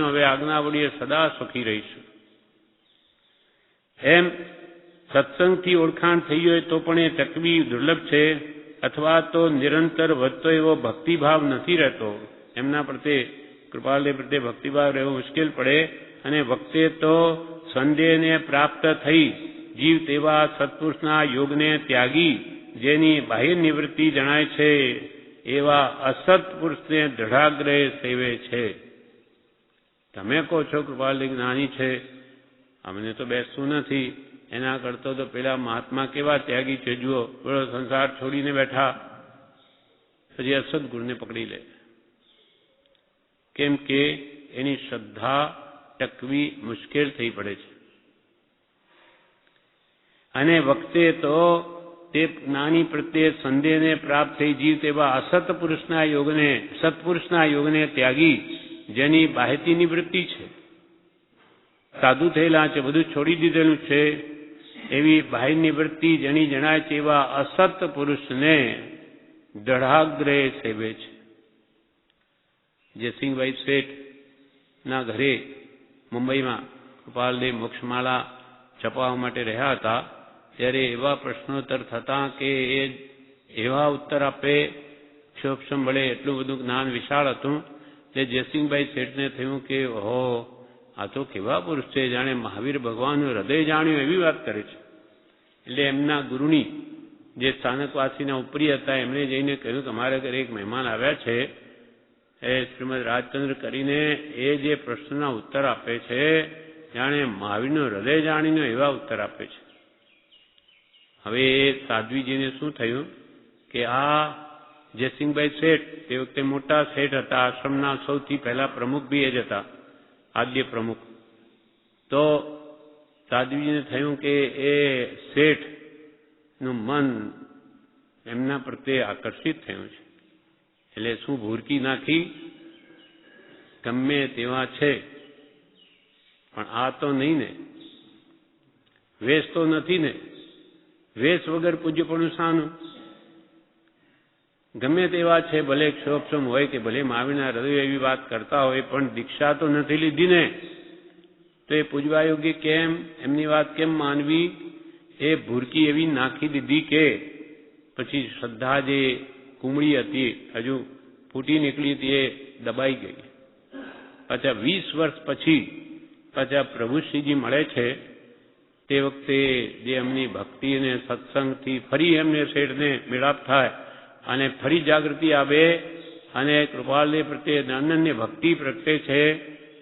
હવે આજ્ઞા વડીએ સદા સુખી રહીશું. એમ સત્સંગથી ઓળખાણ થઈ હોય તો પણ એ તકવી દુર્લભ છે, અથવા તો નિરંતર વધતો એવો ભક્તિભાવ નથી રહેતો. એમના પ્રત્યે કૃપાલદેવ પ્રત્યે ભક્તિભાવ રહેવો મુશ્કેલ પડે, અને વખતે તો સંદેહને પ્રાપ્ત થઈ જીવ તેવા સત્પુરુષના યોગને ત્યાગી જેની બાહ્ય નિવૃત્તિ જણાય છે એવા અસત્પુરુષને દૃઢાગ્રહે સેવે છે. તમે કહો છો કૃપાલદેવ જ્ઞાની છે, અમને તો બેસતું નથી. એના કરતો તો પેલા મહાત્મા કેવા ત્યાગી છે, જુઓ, પેલો સંસાર છોડીને બેઠા. પછી અસદગુરુને પકડી લે, કેમ કે એની શ્રદ્ધા ટકવી મુશ્કેલ થઈ પડે છે. અને વખતે તો તે જ્ઞાની પ્રત્યે સંદેહને પ્રાપ્ત થઈ જીવ તેવા અસત્પુરુષના યોગને સત્પુરુષના યોગને ત્યાગી જેની બાહેતી નિવૃત્તિ છે, સાધુ થયેલા છે, બધું છોડી દીધેલું છે, એવી બાહ્ય નિવૃત્તિ જેની જણાય છે એવા અસત પુરુષને દઢાગ્રહે સેવે છે. જયસિંહભાઈ શેઠના ઘરે મુંબઈમાં કૃપાલદેવ મોક્ષમાળા છપાવવા માટે રહ્યા હતા, ત્યારે એવા પ્રશ્નોત્તર થતા કે એ એવા ઉત્તર આપે ક્ષોભક્ષમ વડે, એટલું બધું જ્ઞાન વિશાળ હતું. તે જયસિંહભાઈ શેઠને થયું કે ઓહો, આ તો કેવા પુરુષ છે, જાણે મહાવીર ભગવાનનું હૃદય જાણ્યું એવી વાત કરે છે. એટલે એમના ગુરુની જે સ્થાનકવાસીના ઉપરી હતા એમણે જઈને કહ્યું કે અમારા ઘરે એક મહેમાન આવ્યા છે, એ શ્રીમદ રાજચંદ્ર કરીને એ જે પ્રશ્નના ઉત્તર આપે છે જાણે મહાવીરનું હૃદય જાણીને એવા ઉત્તર આપે છે. હવે એ સાધ્વીજીને શું થયું કે આ જયસિંહભાઈ શેઠ તે વખતે મોટા શેઠ હતા, આશ્રમના સૌથી પહેલા પ્રમુખ બી એ જ હતા, આદ્ય પ્રમુખ. તો સાધ્વીજીને થયું કે એ શેઠનું મન એમના પ્રત્યે આકર્ષિત થયું છે, એટલે શું ભૂરકી નાખી, ગમે તેવા છે પણ આ તો નહીં ને, વેશ તો નથી ને, વેશ વગર પૂજ્યપણું શાનું? ગમે તેવા છે, ભલે ક્ષોભક્ષમ હોય કે ભલે મહાવીરના હૃદય એવી વાત કરતા હોય, પણ દીક્ષા તો નથી લીધી ને, તો એ પૂજવા યોગ્ય કેમ? એમની વાત કેમ માનવી? એ ભૂરકી એવી નાખી દીધી કે પછી શ્રદ્ધા જે કુમળી હતી હજુ ફૂટી નીકળી હતી એ દબાઈ ગઈ. પાછા 20 વર્ષ પછી પાછા પ્રભુશ્રીજી મળે છે, તે વખતે જે એમની ભક્તિ અને સત્સંગથી ફરી એમને શેઠને મેળાપ થાય અને ફરી જાગૃતિ આવે અને કૃપાલદેવ પ્રત્યે અનન્ય ભક્તિ પ્રગટે છે,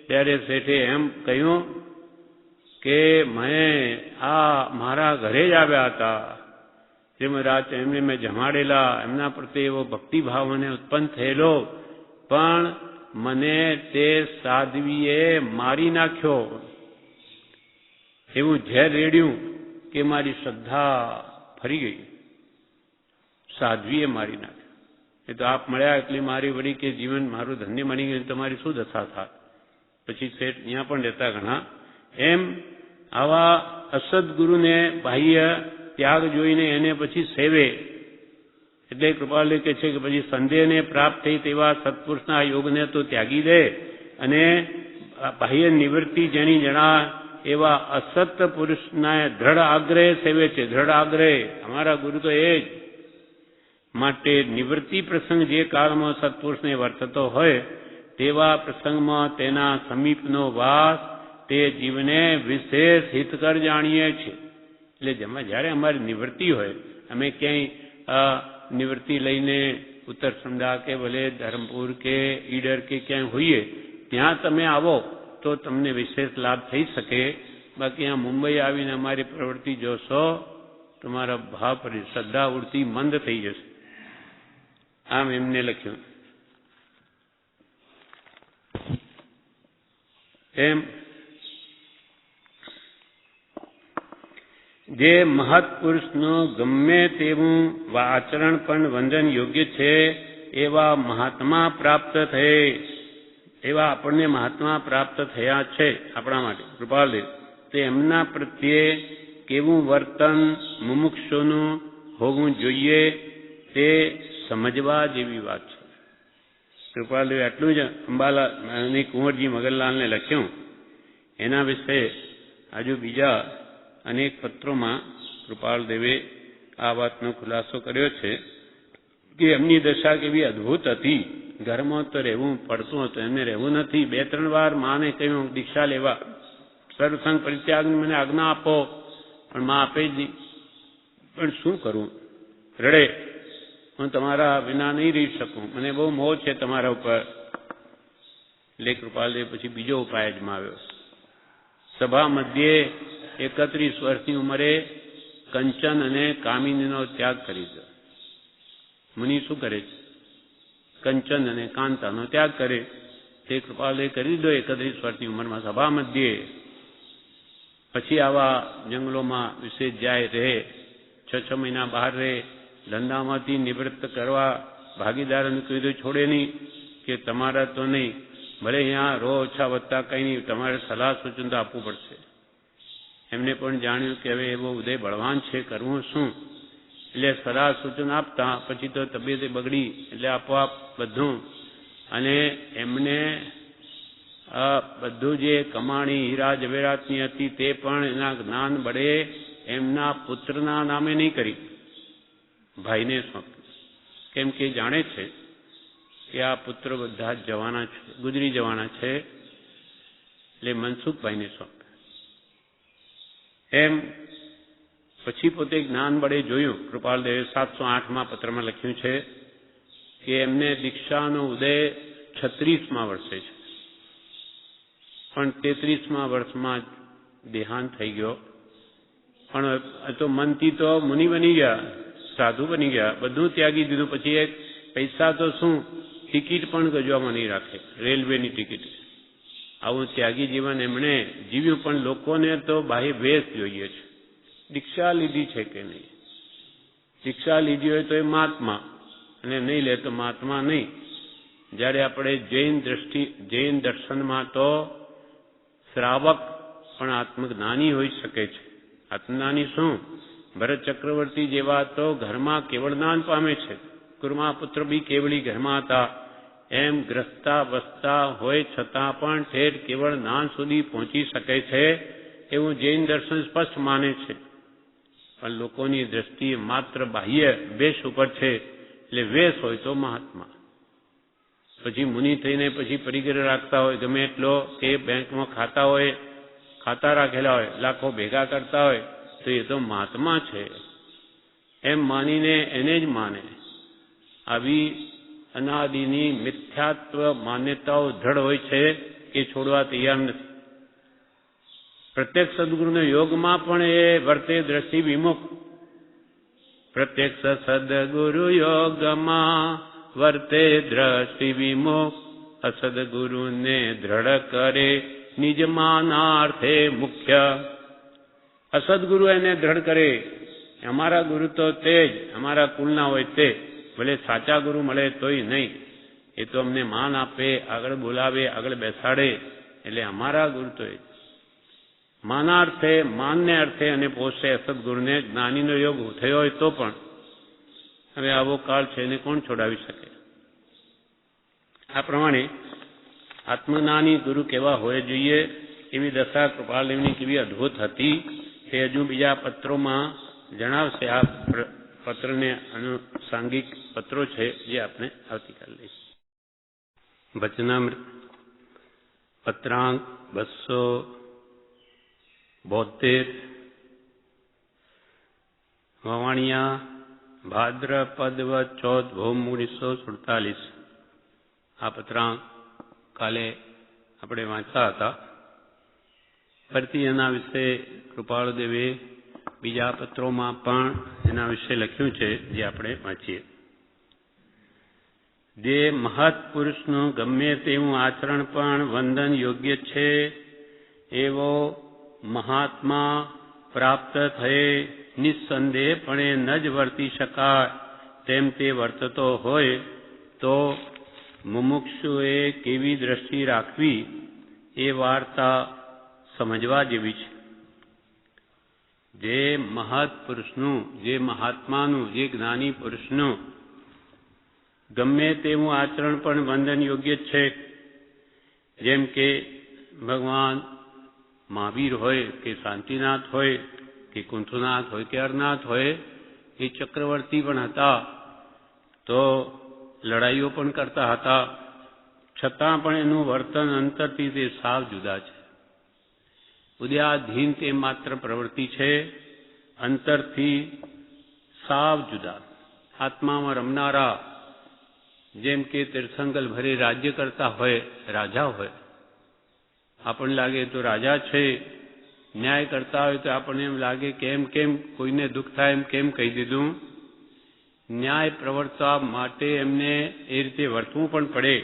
ત્યારે શેઠે એમ કહ્યું કે મેં આ મારા ઘરે જ આવ્યા હતા, શ્રીમદ એમને મેં જમાડેલા, એમના પ્રત્યે એવો ભક્તિભાવ મને ઉત્પન્ન થયેલો, પણ મને તે સાધ્વીએ મારી નાખ્યો, એવું ઝેર રેડ્યું કે મારી શ્રદ્ધા ફરી ગઈ, સાધ્વીએ મારી નાખ્યો. એ તો આપ મળ્યા એટલે મારી વળી કે જીવન મારું ધન્ય બની ગયું, તમારી શું દશા થાય? પછી શેઠ અહીંયા પણ રહેતા ઘણા. એમ આવા અસદગુરુને બાહ્ય ત્યાગ જોઈને એને પછી સેવે, એટલે કૃપાલદેવ કહે છે કે પછી સંદેહને પ્રાપ્ત થઈ તેવા સત્પુરુષના યોગને તો ત્યાગી દે અને બાહ્ય નિવૃત્તિ જેની જણા એવા અસત પુરુષના દ્રઢ આગ્રહે સેવે છે. દ્રઢ આગ્રહે, અમારા ગુરુ તો એ જ. માટે નિવૃત્તિ પ્રસંગ જે કાળમાં સત્પુરુષને વર્તતો હોય તેવા પ્રસંગમાં તેના સમીપનો વાસ તે જીવને વિશેષ હિતકર જાણીએ છીએ. એટલે જ્યારે અમારી નિવૃત્તિ હોય, અમે ક્યાંય નિવૃત્તિ લઈને ઉત્તર સંડા કે ભલે ધરમપુર કે ઈડર કે ક્યાંય હોઈએ, ત્યાં તમે આવો તો તમને વિશેષ લાભ થઈ શકે. બાકી આ મુંબઈ આવીને અમારી પ્રવૃત્તિ જોશો, તમારા ભાવ પર શ્રદ્ધા ઉડતી મંદ થઈ જશે. આમ એમને લખ્યું. એમ જે મહત્પુરુષનું ગમે તેવું આચરણ પણ વંદન યોગ્ય છે, એવા મહાત્મા પ્રાપ્ત થયે, એવા આપણને મહાત્મા પ્રાપ્ત થયા છે આપણા માટે કૃપાલદેવ, તે એમના પ્રત્યે કેવું વર્તન મુમુક્ષુનું હોવું જોઈએ તે સમજવા જેવી વાત છે. કૃપાલદેવે આટલું જ અંબાલા કુંવરજી મગનલાલને લખ્યું. એના વિશે હજુ બીજા અનેક પત્રોમાં કૃપાલદેવે આ વાતનો ખુલાસો કર્યો છે કે એમની દશા કેવી અદભુત હતી. ઘરમાં તો રહેવું પડતું હતું, એમને રહેવું નથી. 2-3 વાર માને કહ્યું દીક્ષા લેવા, સર્વસંગ પરિત્યાગની મને આજ્ઞા આપો, પણ માં આપે જ નહીં. પણ શું કરું? રડે, હું તમારા વિના નહીં રહી શકું, મને બહુ મોહ છે તમારા ઉપર. એટલે કૃપાલદેવ પછી બીજો ઉપાય અજમાવ્યો. સભા મધ્યે 31 વર્ષની ઉંમરે કંચન અને કામિનીનો ત્યાગ કરી દો. મુનિ શું કરે છે? કંચન અને કાંતાનો ત્યાગ કરે. તે કૃપાલય કરી દીધો 31 વર્ષની ઉંમરમાં સભા મધ્યે. પછી આવા જંગલોમાં વિશેષ જાય, રહે, 6 મહિના બહાર રહે, ધંધામાંથી નિવૃત્ત કરવા ભાગીદારોને કીધું છોડે નહીં કે તમારા તો નહીં, ભલે અહીંયા રો ઓછા વધતા કંઈ નહીં, તમારે સલાહ સૂચન તો આપવું પડશે. એમને પણ જાણ્યું કે હવે એવો ઉદય બળવાન છે, કરવું શું? એટલે સલાહ સૂચન આપતા પછી તો તબિયત બગડી, એટલે આપોઆપ બધું. અને એમને બધું જે કમાણી હીરા જવેરાતની હતી તે પણ એના જ્ઞાન બળે એમના પુત્રના નામે નહીં કરી, ભાઈને સોંપ્યું. કેમ કે જાણે છે કે આ પુત્ર બધા જ જવાના છે, ગુજરી જવાના છે, એટલે મનસુખભાઈને સોંપ્યું. એમ પછી પોતે જ્ઞાન બળે જોયું. કૃપાલદેવે 708માં પત્રમાં લખ્યું છે કે એમને દીક્ષાનો ઉદય 36મા વર્ષે છે, પણ 33મા વર્ષમાં દેહાંત થઈ ગયો. પણ તો મનથી તો મુનિ બની ગયા, સાધુ બની ગયા, બધું ત્યાગી દીધું. પછી એક પૈસા તો શું, ટિકિટ પણ ગજવામાં નહીં રાખે, રેલવેની ટિકિટ. આવું ત્યાગી જીવન એમણે જીવ્યું. પણ લોકોને તો બાહ્ય વેશ જોઈએ છે. દીક્ષા લીધી છે કે નહીં? દીક્ષા લીધી હોય તો એ મહાત્મા, અને નહીં લે તો મહાત્મા નહીં. જ્યારે આપણે જૈન દર્શનમાં તો શ્રાવક પણ આત્મજ્ઞાની હોઈ શકે છે. આત્મજ્ઞાની શું? ભરત ચક્રવર્તી જેવા તો ઘરમાં કેવળ જ્ઞાન પામે છે. કુરમા પુત્ર બી કેવળી ઘરમાં હતા. એમ ગ્રસ્તા વસતા હોય છતાં પણ ઠેઠ કેવળ જ્ઞાન સુધી પહોંચી શકે છે, એવું જૈન દર્શન સ્પષ્ટ માને છે. પણ લોકોની દ્રષ્ટિએ માત્ર બાહ્ય વેશ ઉપર છે. એટલે વેશ હોય તો મહાત્મા. પછી મુનિ થઈને પછી પરિગ્રહ રાખતા હોય ગમે એટલો, કે બેંકમાં ખાતા રાખેલા હોય, લાખો ભેગા કરતા હોય, તો એ તો મહાત્મા છે એમ માનીને એને જ માને. આવી અનાદિની મિથ્યાત્વ માન્યતાઓ દ્રઢ હોય છે કે છોડવા તૈયાર નથી. પ્રત્યક્ષ સદગુરુના યોગમાં પણ એ વર્તે દ્રષ્ટિ વિમુખ. પ્રત્યક્ષ સદગુરુ યોગમાં વર્તે દ્રષ્ટિ વિમુખ, અસદગુરુને દ્રઢ કરે નિજ માનાર્થે મુખ્ય. અસદગુરુ એને દ્રઢ કરે. અમારા ગુરુ તો તે જ, અમારા કુલના હોય તે, ભલે સાચા ગુરુ મળે તોય નહીં. એ તો અમને માન આપે, આગળ બોલાવે, આગળ બેસાડે, એટલે અમારા ગુરુ તો એ માનાર્થે, માનને અર્થે અને પોષે અસદગુરુને. જ્ઞાનીનો યોગ થયો હોય તો પણ હવે આવો કાળ છે, એને કોણ છોડાવી શકે? આ પ્રમાણે આત્મજ્ઞાની ગુરુ કેવા હોય જોઈએ, એવી દશા કૃપાલદેવની કેવી અદભુત હતી, તે હજુ બીજા પત્રોમાં જણાવશે. આ પત્રને અનુસાંગિક પત્રો છે, જે આપણે આવતીકાલે લઈશું. વચનામૃત પત્રાંક 272 વવાણિયા ભાદ્રપદ 14 ભૌમ 1947. આ પત્રાંક કાલે આપણે વાંચતા હતા. ફરીથી એના વિશે કૃપાળદેવે બીજા પત્રોમાં પણ એના વિશે લખ્યું છે, જે આપણે વાંચીએ. જે મહત પુરુષનું ગમે તેવું આચરણ પણ વંદન યોગ્ય છે, એવો મહાત્મા પ્રાપ્ત થયે નિસ્સંદેહપણે ન જ વર્તી શકાય તેમ તે વર્તતો હોય તો મુમુક્ષુએ કેવી દ્રષ્ટિ રાખવી, એ વાર્તા સમજવા જેવી છે. જે મહત પુરુષનું, જે મહાત્માનું, જે જ્ઞાની પુરુષનું ગમે તેવું આચરણ પણ વંદન યોગ્ય છે. જેમ કે ભગવાન મહાવીર હોય કે શાંતિનાથ હોય કે કુંથુનાથ હોય કે અરનાથ હોય, એ ચક્રવર્તી પણ હતા, તો લડાઈઓ પણ કરતા હતા, છતાં પણ એનું વર્તન અંતરથી તે સાવ જુદા છે. ઉદયાધીન તે માત્ર પ્રવૃત્તિ છે, અંતરથી સાવ જુદા. આત્મામાં રમનારા, જેમ કે તીર્થંકર ભરે રાજ્ય કરતા હોય, રાજા હોય, આપણને લાગે તો રાજા છે, ન્યાય કરતા હોય તો આપણને એમ લાગે કે કેમ કોઈને દુઃખ થાય એમ કેમ કહી દીધું. ન્યાય પ્રવર્તવા માટે એમને એ રીતે વર્તવું પણ પડે,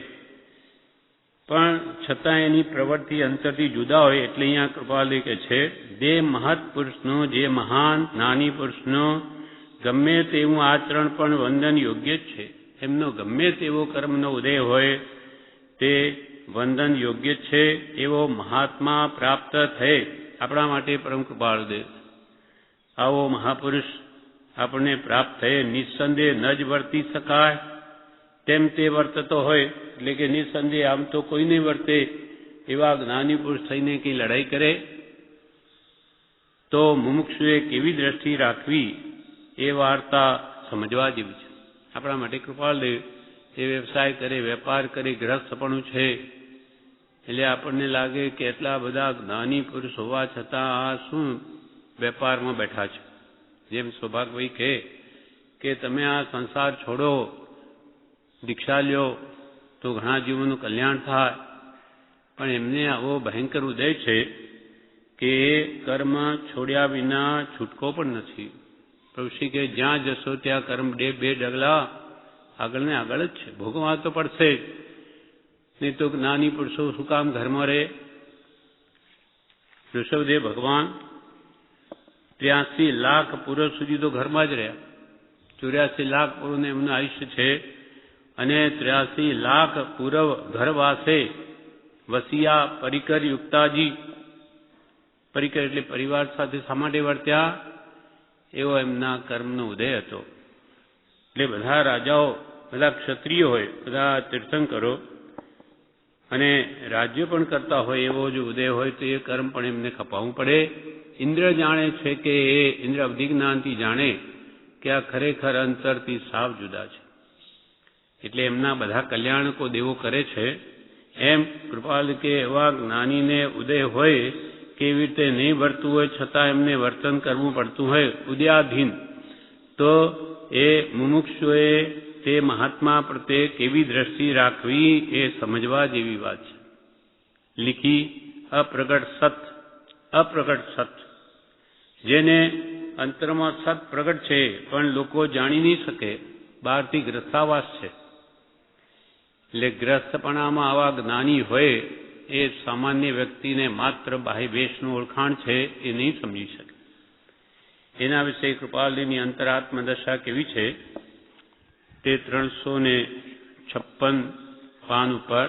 પણ છતાં એની પ્રવૃત્તિ અંતરથી જુદા હોય. એટલે અહીંયા કૃપાલુ કે છે, જે મહત્પુરુષનો, જે મહાન જ્ઞાની પુરુષનો ગમે તેવું આચરણ પણ વંદન યોગ્ય જ છે. એમનો ગમે તેવો કર્મનો ઉદય હોય તે વંદન યોગ્ય છે. એવો મહાત્મા પ્રાપ્ત થયે આપણા માટે પરમ કૃપાળુ દેવ. આવો મહાપુરુષ આપણને પ્રાપ્ત થયે નિસંદેહ ન જ વર્તી શકાય તેમ તે વર્તતો હોય, એટલે કે નિસંદેહ આમ તો કોઈ નહીં વર્તે એવા જ્ઞાની પુરુષ થઈને કઈ લડાઈ કરે તો મુમુક્ષુએ કેવી દ્રષ્ટિ રાખવી એ વાર્તા સમજવા જેવી છે. આપણા માટે કૃપાળદેવ એ વ્યવસાય કરે, વેપાર કરે, ગ્રહસ્થપણું છે, એટલે આપણને લાગે કે એટલા બધા જ્ઞાની પુરુષ હોવા છતાં આ શું વેપારમાં બેઠા છે. જેમ સૌભાગભાઈ કહે કે તમે આ સંસાર છોડો, દીક્ષા લ્યો તો ઘણા જીવોનું કલ્યાણ થાય, પણ એમને આવો ભયંકર ઉદય છે કે કર્મ છોડ્યા વિના છૂટકો પણ નથી. પ્રભુશ્રી કે જ્યાં જશો ત્યાં કર્મ બે ડગલા આગળ ને આગળ જ છે, ભોગવવા તો પડશે જ, નહીં તો જ્ઞાની પુરુષો શું કામ ઘરમાં રહે. ઋષભદેવ ભગવાન 83 લાખ પુરુષ સુધી તો ઘરમાં જ રહ્યા. 84 લાખ પુરુષને એમનું આયુષ્ય છે, અને 83 લાખ પૂરવ ઘરવાસે વસિયા પરિકર યુક્તાજી. પરિકર એટલે પરિવાર સાથે શા માટે વર્ત્યા, એવો એમના કર્મનો ઉદય હતો. એટલે બધા રાજાઓ, બધા ક્ષત્રિયો હોય, બધા તીર્થંકરો અને રાજ્ય પણ કરતા હોય એવો જો ઉદય હોય તો એ કર્મ પણ એમને ખપાવવું પડે. ઇન્દ્ર જાણે છે કે એ ઇન્દ્ર અવધિજ્ઞાનથી જાણે કે આ ખરેખર અંતરથી સાવ જુદા છે, એટલે એમના બધા કલ્યાણકો દેવો કરે છે. એમ કૃપાલ કે એવા જ્ઞાનીને ઉદય હોય કેવી રીતે નહીં વર્તવું હોય છતાં એમને વર્તન કરવું પડતું હોય ઉદયાધીન, તો એ મુમુક્ષુએ તે મહાત્મા પ્રત્યે કેવી દ્રષ્ટિ રાખવી એ સમજવા જેવી વાત છે. લીખી અપ્રગટ સત, અપ્રગટ સત, જેને અંતરમાં સત પ્રગટ છે પણ લોકો જાણી નહીં શકે, બહારથી ગ્રસ્તાવાસ છે. એટલે ગ્રસ્તપણામાં આવા જ્ઞાની હોય એ સામાન્ય વ્યક્તિને માત્ર બાહ્ય વેશનું ઓળખાણ છે એ નહીં સમજી શકે. એના વિશે કૃપાલજીની અંતરાત્મ દશા કેવી છે તે 356 પાન ઉપર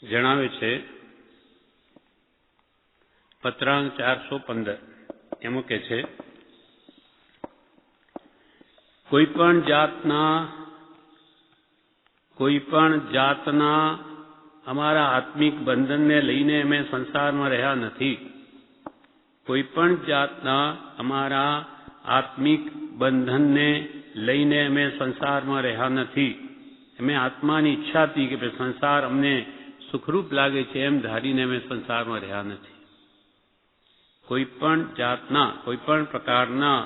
જણાવે છે. પત્રાંક 415 એમાં કે છે, કોઈ પણ જાતના અમારા આત્મિક બંધનને લઈને અમે સંસારમાં રહ્યા નથી. કોઈ પણ જાતના અમારા આત્મિક બંધનને લઈને અમે સંસારમાં રહ્યા નથી. અમે આત્માની ઈચ્છાથી કે સંસાર અમને સુખરૂપ લાગે છે એમ ધારીને અમે સંસારમાં રહ્યા નથી. કોઈ પણ જાતના, કોઈ પણ પ્રકારના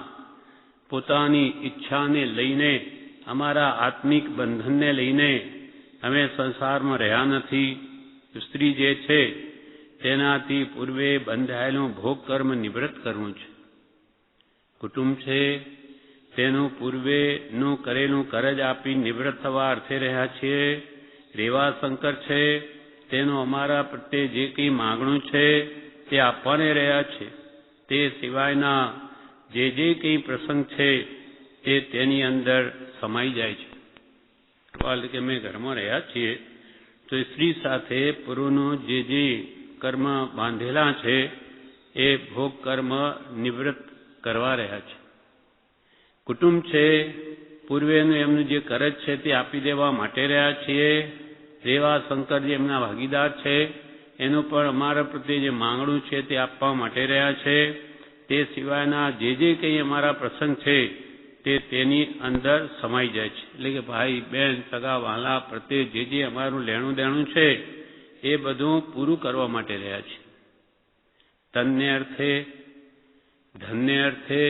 પોતાની ઈચ્છાને લઈને, અમારા આત્મિક બંધનને લઈને અમે સંસારમાં રહ્યા નથી. સ્ત્રી જે છે તેનાથી પૂર્વે બંધાયેલું ભોગ કર્મ નિવૃત્ત કરવું છે. કુટુંબ છે તેનું પૂર્વેનું કરેલું કરજ આપી નિવૃત્ત થવા અર્થે રહ્યા છીએ. રેવાશંકર છે તેનું અમારા પ્રત્યે જે કંઈ માગણું છે તે આપવાને રહ્યા છે. તે સિવાયના જે કંઈ પ્રસંગ છે તે તેની અંદર સમાઈ જાય છે. એટલે કે અમે ઘરમાં રહ્યા છીએ તો સ્ત્રી સાથે પુરુષનું જે કર્મ બાંધેલા છે એ ભોગ કર્મ નિવૃત્ત કરવા રહ્યા છે. કુટુંબ છે પૂર્વેનું એમનું જે કરજ છે તે આપી દેવા માટે રહ્યા છીએ. રેવાશંકર જે એમના ભાગીદાર છે એનું પણ અમારા પ્રત્યે જે માંગણું છે તે આપવા માટે રહ્યા છે. તે સિવાયના જે કંઈ અમારા પ્રસંગ છે તે તેની અંદર સમાઈ જાય છે. એટલે કે ભાઈ બહેન સગા વહાલા પ્રત્યે જે અમારું લેણું દેણું છે એ બધું પૂરું કરવા માટે રહ્યા છે. તનને અર્થે, ધનને અર્થે,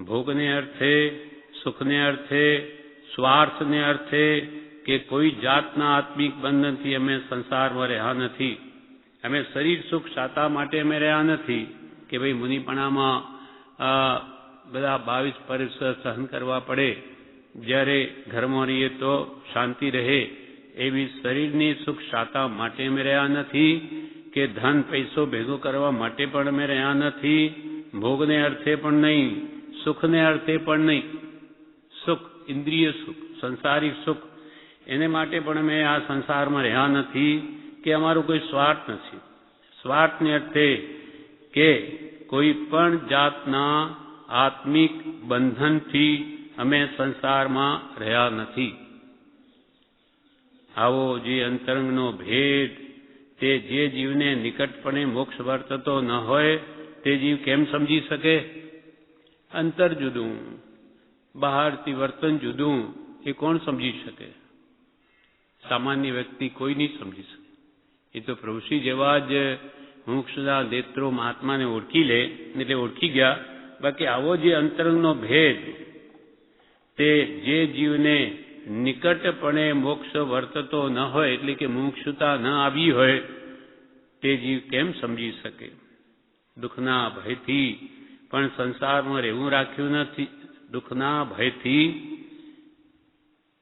ભોગને અર્થે, સુખને અર્થે, સ્વાર્થને અર્થે કે કોઈ જાતના આત્મિક બંધનથી અમે સંસારમાં રહ્યા નથી. અમે શરીર સુખ શાતા માટે અમે રહ્યા નથી કે ભાઈ મુનિપણામાં બધા 22 પરિસર સહન કરવા પડે, જ્યારે ઘરમાં રહીએ તો શાંતિ રહે, એવી શરીરની સુખ શાતા માટે અમે રહ્યા નથી કે ધન પૈસો ભેગો કરવા માટે પણ અમે રહ્યા નથી, ભોગને અર્થે પણ નહીં, સુખને અર્થે પણ નહીં. સુખ, ઇન્દ્રિય સુખ, સંસારિક સુખ, એને માટે પણ અમે આ સંસારમાં રહ્યા નથી કે અમારો કોઈ સ્વાર્થ નથી. સ્વાર્થને અર્થે કે કોઈ પણ જાતના આત્મિક બંધનથી અમે સંસારમાં રહ્યા નથી. આવો જે અંતરંગનો ભેદ તે જે જીવને નિકટપણે મોક્ષ વર્તતો ન હોય તે જીવ કેમ સમજી શકે? અંતર જુદું, બહારથી વર્તન જુદું, એ કોણ સમજી શકે? સામાન્ય વ્યક્તિ કોઈ નહીં સમજી શકે. એ તો પ્રભુશ્રી જેવા જ મુક્ષના નેત્રો મહાત્માને ઓળખી લે એટલે ઓળખી ગયા. બાકી આવો જે અંતરંગનો ભેદ તે જે જીવને નિકટપણે મોક્ષ વર્તતો ન હોય, એટલે કે મુમુક્ષુતા ન આવી હોય, તે જીવ કેમ સમજી શકે? દુઃખના ભયથી પણ સંસારમાં રહેવું રાખ્યું નથી. દુઃખના ભયથી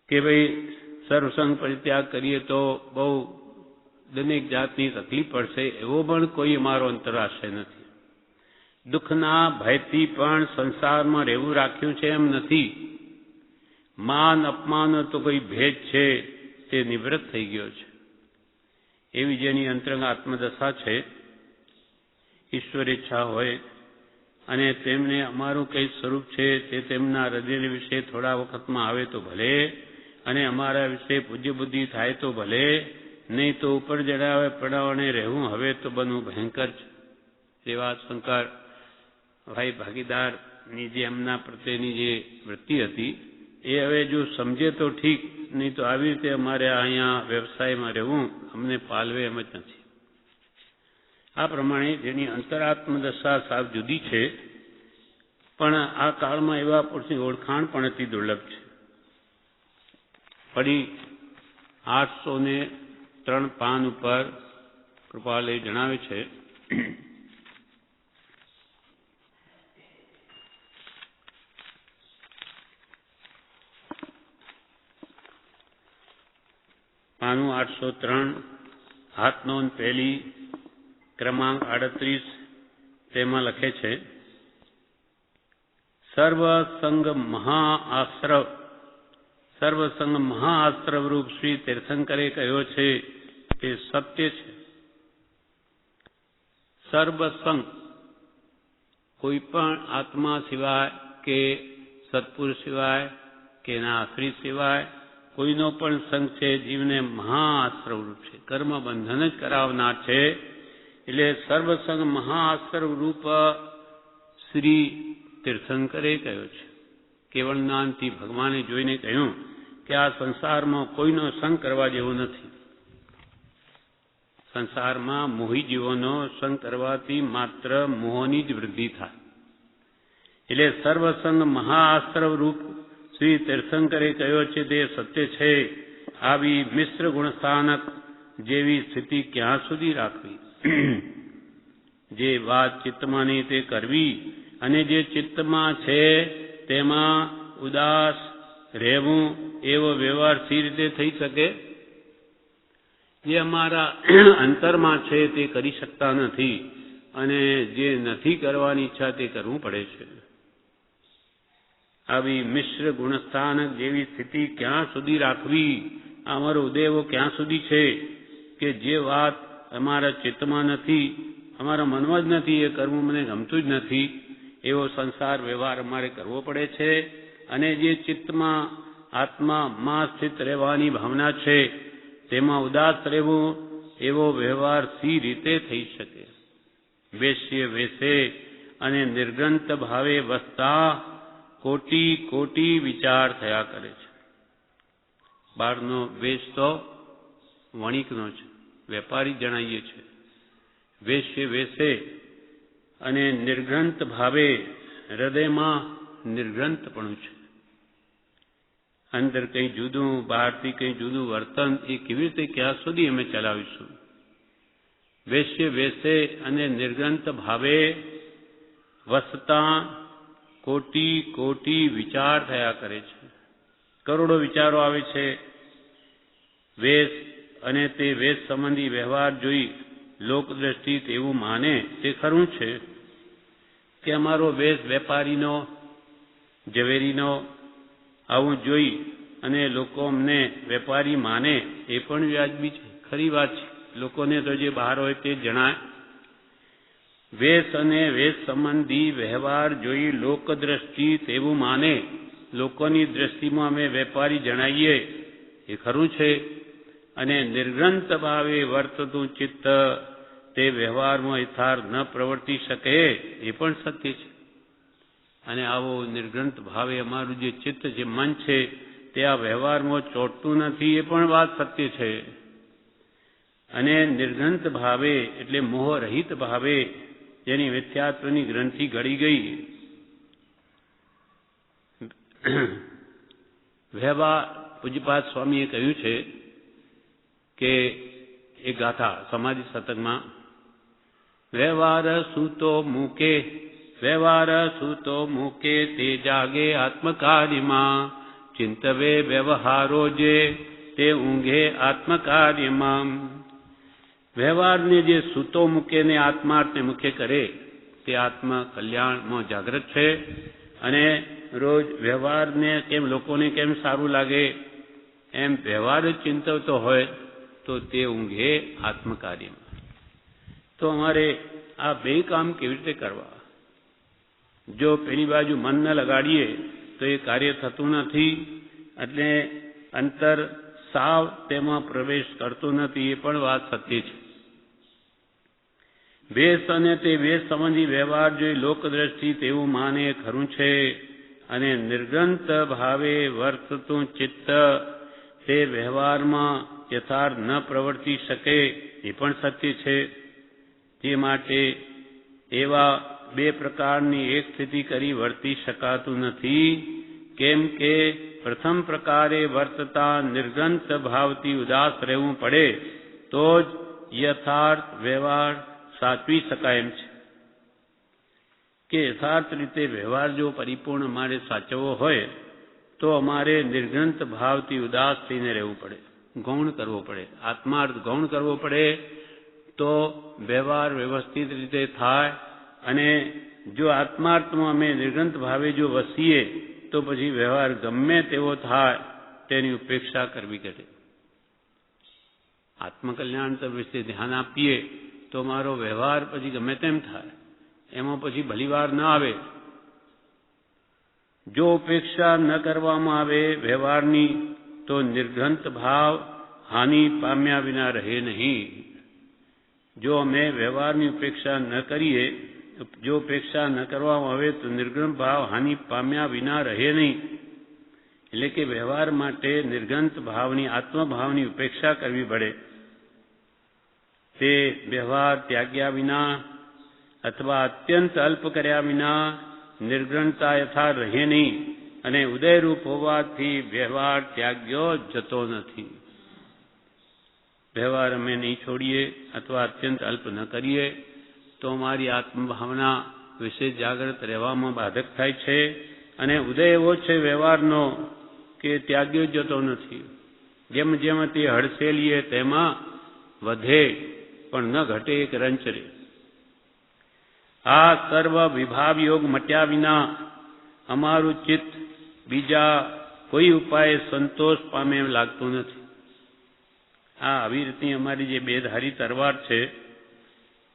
કે ભાઈ સર્વસંગ પરિત્યાગ કરીએ તો બહુ દરેક જાતની તકલીફ પડશે, એવો પણ કોઈ અમારો અંતરાશય નથી. દુઃખના ભયથી પણ સંસારમાં રહેવું રાખ્યું છે એમ નથી. માન અપમાનનો તો કોઈ ભેદ છે તે નિવૃત્ત થઈ ગયો છે. એવી જેની અંતરંગ આત્મદશા છે, ઈશ્વર ઈચ્છા હોય અને તેમને અમારું કઈ સ્વરૂપ છે તે તેમના હૃદય વિશે થોડા વખતમાં આવે તો ભલે, અને અમારા વિશે પૂજ્ય બુદ્ધિ થાય તો ભલે, નહીં તો ઉપર જણાવે પ્રણાવણે રહેવું હવે તો બનવું ભયંકર છે. જેવા શંકર ભાઈ ભાગીદારની જે એમના પ્રત્યેની જે વૃત્તિ હતી એ હવે જો સમજે તો ઠીક, નહીં તો આવી રીતે અમારે અહીંયા વ્યવસાયમાં રહેવું અમને પાલવે એમ જ નથી. આ પ્રમાણે જેની અંતરાત્મદશા સાવ જુદી છે, પણ આ કાળમાં એવા પુરુષની ઓળખાણ પણ અતિ દુર્લભ છે. ફરી 803 પાન ઉપર કૃપાલય જણાવે છે, પાનું 803, હાથ નોંધ પહેલી, ક્રમાંક 38, તેમાં લખે છે, સર્વસંગ મહાઆશ્રવ રૂપ શ્રી તીર્થંકરે કહ્યો છે તે સત્ય છે. સર્વસંગ, કોઈ પણ આત્મા સિવાય કે સત્પુરુષ સિવાય કે એના આશ્રિત સિવાય કોઈનો પણ સંગ છે જીવને મહાઆશ્રવ રૂપ છે, કર્મ બંધન જ કરાવનાર છે. એટલે સર્વસંગ મહાઆશ્રવ રૂપ શ્રી તીર્થંકરે કહ્યો છે. કેવળ જ્ઞાનથી ભગવાને જોઈને કહ્યું કે આ સંસારમાં કોઈનો સંગ કરવા જેવો નથી. સંસારમાં મોહી જીવોનો સંગ કરવાથી માત્ર મોહની જ વૃદ્ધિ થાય. એટલે સર્વસંગ મહાઆશ્રવ રૂપ શ્રી તીર્થંકરે કહ્યો છે તે સત્ય છે. આવી મિશ્ર ગુણસ્થાનક જેવી સ્થિતિ ક્યાં સુધી રાખવી? જે વાત ચિત્તમાંની તે કરવી, અને જે ચિત્તમાં છે તેમાં ઉદાસ રહેવું, એવો વ્યવહાર સી રીતે થઈ શકે? જે અમારા અંતરમાં છે તે કરી શકતા નથી, અને જે નથી કરવાની ઈચ્છા તે કરવું પડે છે. આવી મિશ્ર ગુણસ્થાનક જેવી સ્થિતિ ક્યાં સુધી રાખવી? અમારો ઉદેવો ક્યાં સુધી છે કે જે વાત અમારા ચિત્તમાં નથી, અમારા મનમાં જ નથી, એ કરવું મને ગમતું જ નથી, એવો સંસાર વ્યવહાર અમારે કરવો પડે છે. અને જે ચિત્તમાં આત્મામાં સ્થિત રહેવાની ભાવના છે તેમાં ઉદાસ રહેવું, એવો વ્યવહાર સી રીતે થઈ શકે? વેશ્ય વેશે અને નિર્ગ્રંથ ભાવે વસતા કોટી કોટી વિચાર થયા કરે છે. બહારનો વેશ તો વણિકનો છે, વેપારી જણાવીએ છે. વેશ્ય વેશે અને નિર્ગ્રંથ ભાવે, હૃદયમાં નિર્ગ્રંથપણું છે. અંદર કંઈ જુદું, બહારથી કંઈ જુદું વર્તન, એ કેવી રીતે ક્યાં સુધી અમે ચલાવીશું? વેશ્ય વેશે અને નિર્ગ્રંથ ભાવે વસતા કોટી કોટી વિચાર થયા કરે છે. કરોડો વિચારો આવે છે. વેશ અને તે વેશ સંબંધી વ્યવહાર જોઈ લોકદ્રષ્ટિ તેવું માને તે ખરું છે કે અમારો વેશ વેપારીનો, ઝવેરીનો, આવું જોઈ અને લોકો અમને વેપારી માને એ પણ વ્યાજબી છે, ખરી વાત છે. લોકોને તો જે બહાર હોય તે જણાય. વેશ અને વેશ સંબંધી વ્યવહાર જોઈ લોકદ્રષ્ટિ તેવું માને, લોકોની દ્રષ્ટિમાં અમે વેપારી જણાઈએ એ ખરું છે. અને નિર્ગ્રંથ ભાવે વર્તતું ચિત્ત તે વ્યવહારમાં યથાર્થ ન પ્રવર્તી શકે એ પણ સત્ય છે. અને આવો નિર્ગ્રંથ ભાવે અમારું જે ચિત્ત, જે મન છે તે આ વ્યવહારમાં ચોંટતું નથી એ પણ વાત સત્ય છે. અને નિર્ગ્રંથ ભાવે એટલે મોહરહિત ભાવે જેની મિથ્યાત્વની ગ્રંથિ ગળી ગઈ, વ્યવહાર પૂજ્યપાદ સ્વામીએ કહ્યું છે કે એ ગાથા સમાધિ શતકમાં, વ્યવહાર સૂતો મૂકે, વ્યવહાર સૂતો મૂકે તે જાગે આત્મકાર્યમાં, ચિંતવે વ્યવહારો જે તે ઊંઘે આત્મકાર્યમાં. વ્યવહારને જે સૂતો મૂકે ને આત્માર્થને મુખ્ય કરે તે આત્મ કલ્યાણમાં જાગૃત છે. અને રોજ વ્યવહારને કેમ લોકોને કેમ સારું લાગે એમ વ્યવહાર જ ચિંતવતો હોય તો તે ઊંઘે આત્મકાર્યમાં. તો અમારે આ બે કામ કેવી રીતે કરવા? જો પેલી બાજુ મન ન લગાડીએ તો એ કાર્ય થતું નથી. એટલે અંતર સાવ તેમાં પ્રવેશ કરતું નથી એ પણ વાત સત્ય છે. વેશ અને તે વેશ સંબંધી વ્યવહાર જોઈ લોકદ્રષ્ટિ તેવું માને ખરું છે. અને નિર્ગ્રંથ ભાવે વર્તતું ચિત્ત તે વ્યવહારમાં યથાર્થ ન પ્રવર્તી શકે એ પણ સત્ય છે. તે માટે એવા બે પ્રકારની એક સ્થિતિ કરી વર્તી શકાતું નથી. કેમ કે પ્રથમ પ્રકારે વર્તતા નિર્ગ્રંથ ભાવથી ઉદાસ રહેવું પડે તો જ યથાર્થ વ્યવહાર સાચવી શકાય એમ છે. કે યથાર્થ રીતે વ્યવહાર જો પરિપૂર્ણ અમારે સાચવવો હોય તો અમારે નિર્ગ્રંથ ભાવથી ઉદાસ થઈને રહેવું પડે, ગૌણ કરવો પડે, આત્માર્થ ગૌણ કરવો પડે તો વ્યવહાર વ્યવસ્થિત રીતે થાય. અને જો આત્માર્થમાં અમે નિર્ગ્રંથ ભાવે જો વસીએ તો પછી વ્યવહાર ગમે તેવો થાય તેની ઉપેક્ષા કરવી ઘટે. આત્મકલ્યાણ તરફ વિશે ધ્યાન આપીએ તો મારો વ્યવહાર પછી ગમે તેમ થાય, એમાં પછી ભલીવાર ન આવે. જો ઉપેક્ષા ન કરવામાં આવે વ્યવહારની તો નિર્ગ્રંથ ભાવ હાનિ પામ્યા વિના રહે નહીં. જો અમે વ્યવહારની ઉપેક્ષા ન કરીએ, જો ઉપેક્ષા ન કરવામાં આવે તો નિર્ગ્રંથ ભાવ હાનિ પામ્યા વિના રહે નહીં. એટલે કે વ્યવહાર માટે નિર્ગ્રંથ ભાવની, આત્મભાવની ઉપેક્ષા કરવી પડે. તે વ્યવહાર ત્યાગ્યા વિના અથવા અત્યંત અલ્પ કર્યા વિના નિર્ગ્રંથતા યથાર્થ રહે નહીં. અને ઉદયરૂપ હોવાથી વ્યવહાર ત્યાગ્યો જતો નથી. વ્યવહાર અમે નહીં છોડીએ અથવા અત્યંત અલ્પ ન કરીએ તો અમારી આત્મભાવના વિશે જાગૃત રહેવામાં બાધક થાય છે. અને ઉદય એવો છે વ્યવહારનો કે ત્યાગ્યો જતો નથી. જેમ જેમ તે હડસેલીએ તેમાં વધે પણ ન ઘટે એક રંચરે. આ સર્વ વિભાવ યોગ મટ્યા વિના અમારું ચિત્ત બીજા કોઈ ઉપાય સંતોષ પામે એમ લાગતું નથી. આ આવી રીતની અમારી જે બેધારી તરવાર છે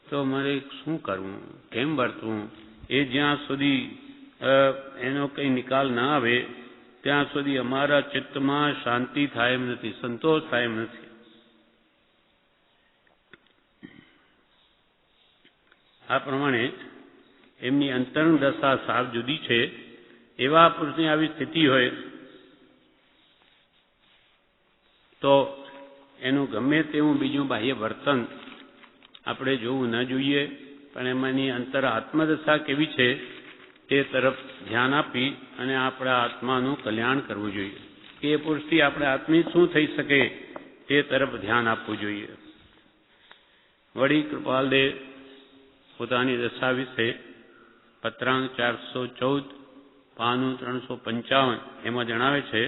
તો અમારે શું કરવું, કેમ વર્તવું, એ જ્યાં સુધી એનો કંઈ નિકાલ ના આવે ત્યાં સુધી અમારા ચિત્તમાં શાંતિ થાય એમ નથી, સંતોષ થાય એમ નથી. આ પ્રમાણે એમની અંતરંગ દશા સાવ જુદી છે. એવા પુરુષની આવી સ્થિતિ હોય તો એનું ગમે તેવું બીજું બાહ્ય વર્તન આપણે જોવું ન જોઈએ, પણ એમાંની અંતર આત્મદશા કેવી છે તે તરફ ધ્યાન આપી અને આપણા આત્માનું કલ્યાણ કરવું જોઈએ. કે એ પુરુષથી આપણે આત્મી શું થઈ શકે તે તરફ ધ્યાન આપવું જોઈએ. વળી કૃપાલદેવ પોતાની દશા વિશે પત્રાંક 414 પાનું 355 એમાં જણાવે છે,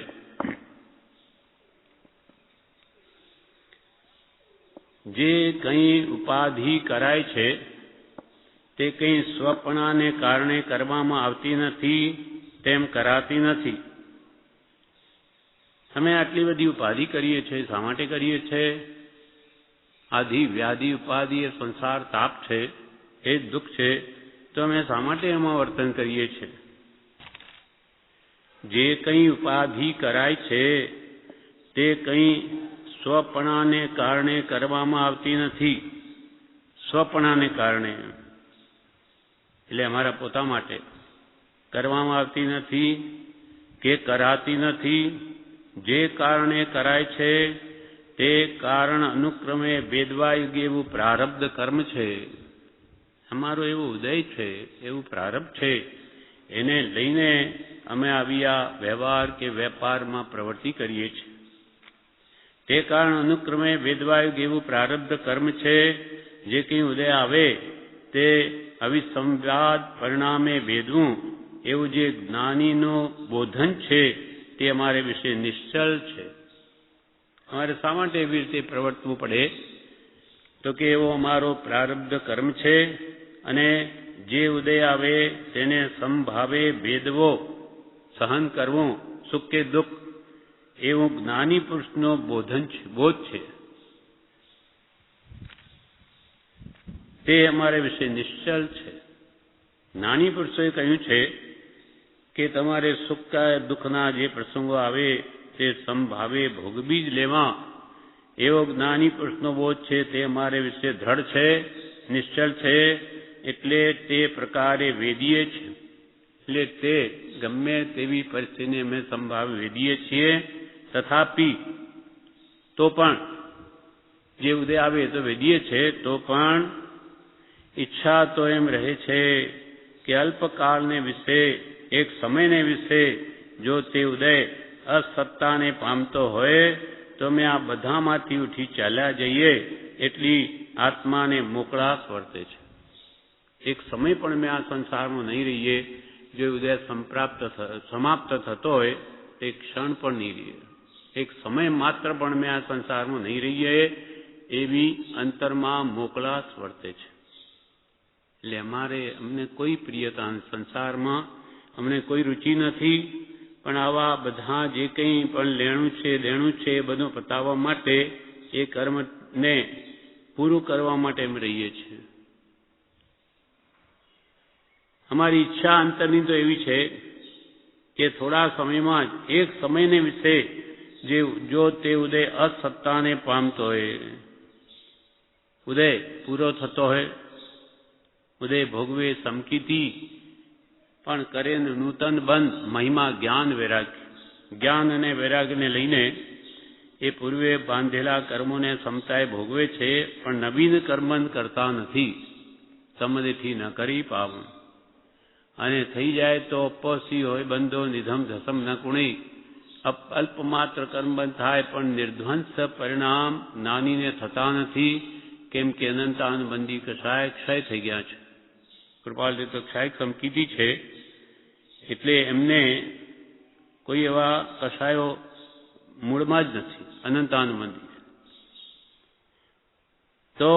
જે કંઈ ઉપાધિ કરાય છે તે કંઈ સ્વપણાને કારણે કરવામાં આવતી નથી, તેમ કરાતી નથી. અમે આટલી બધી ઉપાધિ કરીએ છીએ, શા માટે કરીએ છીએ? આધિ વ્યાધિ ઉપાધિ એ સંસાર તાપ છે, એ જ દુઃખ છે. તો અમે શા માટે એમાં વર્તન કરીએ છીએ? જે કંઈ ઉપાધિ કરાય છે તે કંઈ સ્વપણાને કારણે કરવામાં આવતી નથી. સ્વપણાને કારણે એટલે અમારા પોતા માટે કરવામાં આવતી નથી કે કરાતી નથી. જે કારણે કરાય છે તે કારણ અનુક્રમે ભેદવાયું એવું પ્રારબ્ધ કર્મ છે. અમારું એવું ઉદય છે, એવું પ્રારબ્ધ છે, એને લઈને અમે આવી આ વ્યવહાર કે વેપારમાં પ્રવૃત્તિ કરીએ છીએ. તે કારણ અનુક્રમે ભેદવાયું એવું પ્રારબ્ધ કર્મ છે. જે કંઈ ઉદય આવે તે અવિસંવાદ પરિણામે ભેદવું એવું જે જ્ઞાનીનું બોધન છે તે અમારે વિશે નિશ્ચલ છે. અમારે શા માટે એવી રીતે પ્રવર્તવું પડે? તો કે એવો અમારો પ્રારબ્ધ કર્મ છે અને જે ઉદય આવે તેને સમભાવે ભેદવો, સહન કરવું, સુખ કે દુઃખ, એવું જ્ઞાની પુરુષનો બોધ છે. તે અમારે વિશે નિશ્ચલ છે. જ્ઞાની પુરુષોએ કહ્યું છે કે તમારે સુખ દુઃખના જે પ્રસંગો આવે તે સમભાવે ભોગવી જ લેવા, એવો જ્ઞાની પુરુષનો બોધ છે. તે અમારે વિશે દ્રઢ છે, નિશ્ચલ છે. એટલે તે પ્રકારે વેદીએ છે. એટલે તે ગમે તેવી પરિસ્થિતિને અમે સંભાવે વેદીએ છીએ. તથાપી તો પણ જે ઉદય આવે તો વેદીએ છે, તો પણ ઈચ્છા તો એમ રહે છે કે અલ્પકાળને વિશે, એક સમયને વિશે જો તે ઉદય અસત્તાને પામતો હોય તો અમે આ બધામાંથી ઉઠી ચાલ્યા જઈએ એટલી આત્માને મોકળાશ વર્તે છે. એક સમય પણ મેં આ સંસારમાં નહીં રહીએ. જો ઉદય સમાપ્ત થતો હોય તે ક્ષણ પણ નહીં રહીએ. એક સમય માત્ર પણ મેં આ સંસારમાં નહીં રહીએ એવી અંતરમાં મોકળાશ વર્તે છે. એટલે અમને કોઈ પ્રિયતા સંસારમાં, અમને કોઈ રુચિ નથી. પણ આવા બધા જે કંઈ પણ લેણું છે દેણું છે એ બધું પતાવવા માટે, એ કર્મને પૂરું કરવા માટે અમે રહીએ છીએ. અમારી ઈચ્છા અંતરની તો એવી છે કે થોડા સમયમાં જ, એક સમયને વિશે જો તે ઉદય અસત્તાને પામતો હોય, ઉદય પૂરો થતો હોય, ઉદય ભોગવે સમકીતી પણ કરે નૂતન બંધ મહિમા જ્ઞાન વૈરાગ્ય. જ્ઞાન અને વૈરાગ્યને લઈને એ પૂર્વે બાંધેલા કર્મોને સમતાએ ભોગવે છે, પણ નવીન કર્મબંધ કરતા નથી. સમધિથી ન કરી પાવું. અને થઈ જાય તો અપસી હોય બંધો નિધમ ધસમ ન કુણી. અલ્પમાત્ર કર્મબંધ થાય પણ નિર્ધ્વંસ પરિણામ જ્ઞાનીને થતા નથી. કેમ કે અનંતાનુબંધી કસાય ક્ષય થઈ ગયા છે. કૃપાલજી તો ક્ષય સમકીતી છે, એટલે એમને કોઈ એવા કસાયો મૂળમાં જ નથી, અનંતાનુબંધી. તો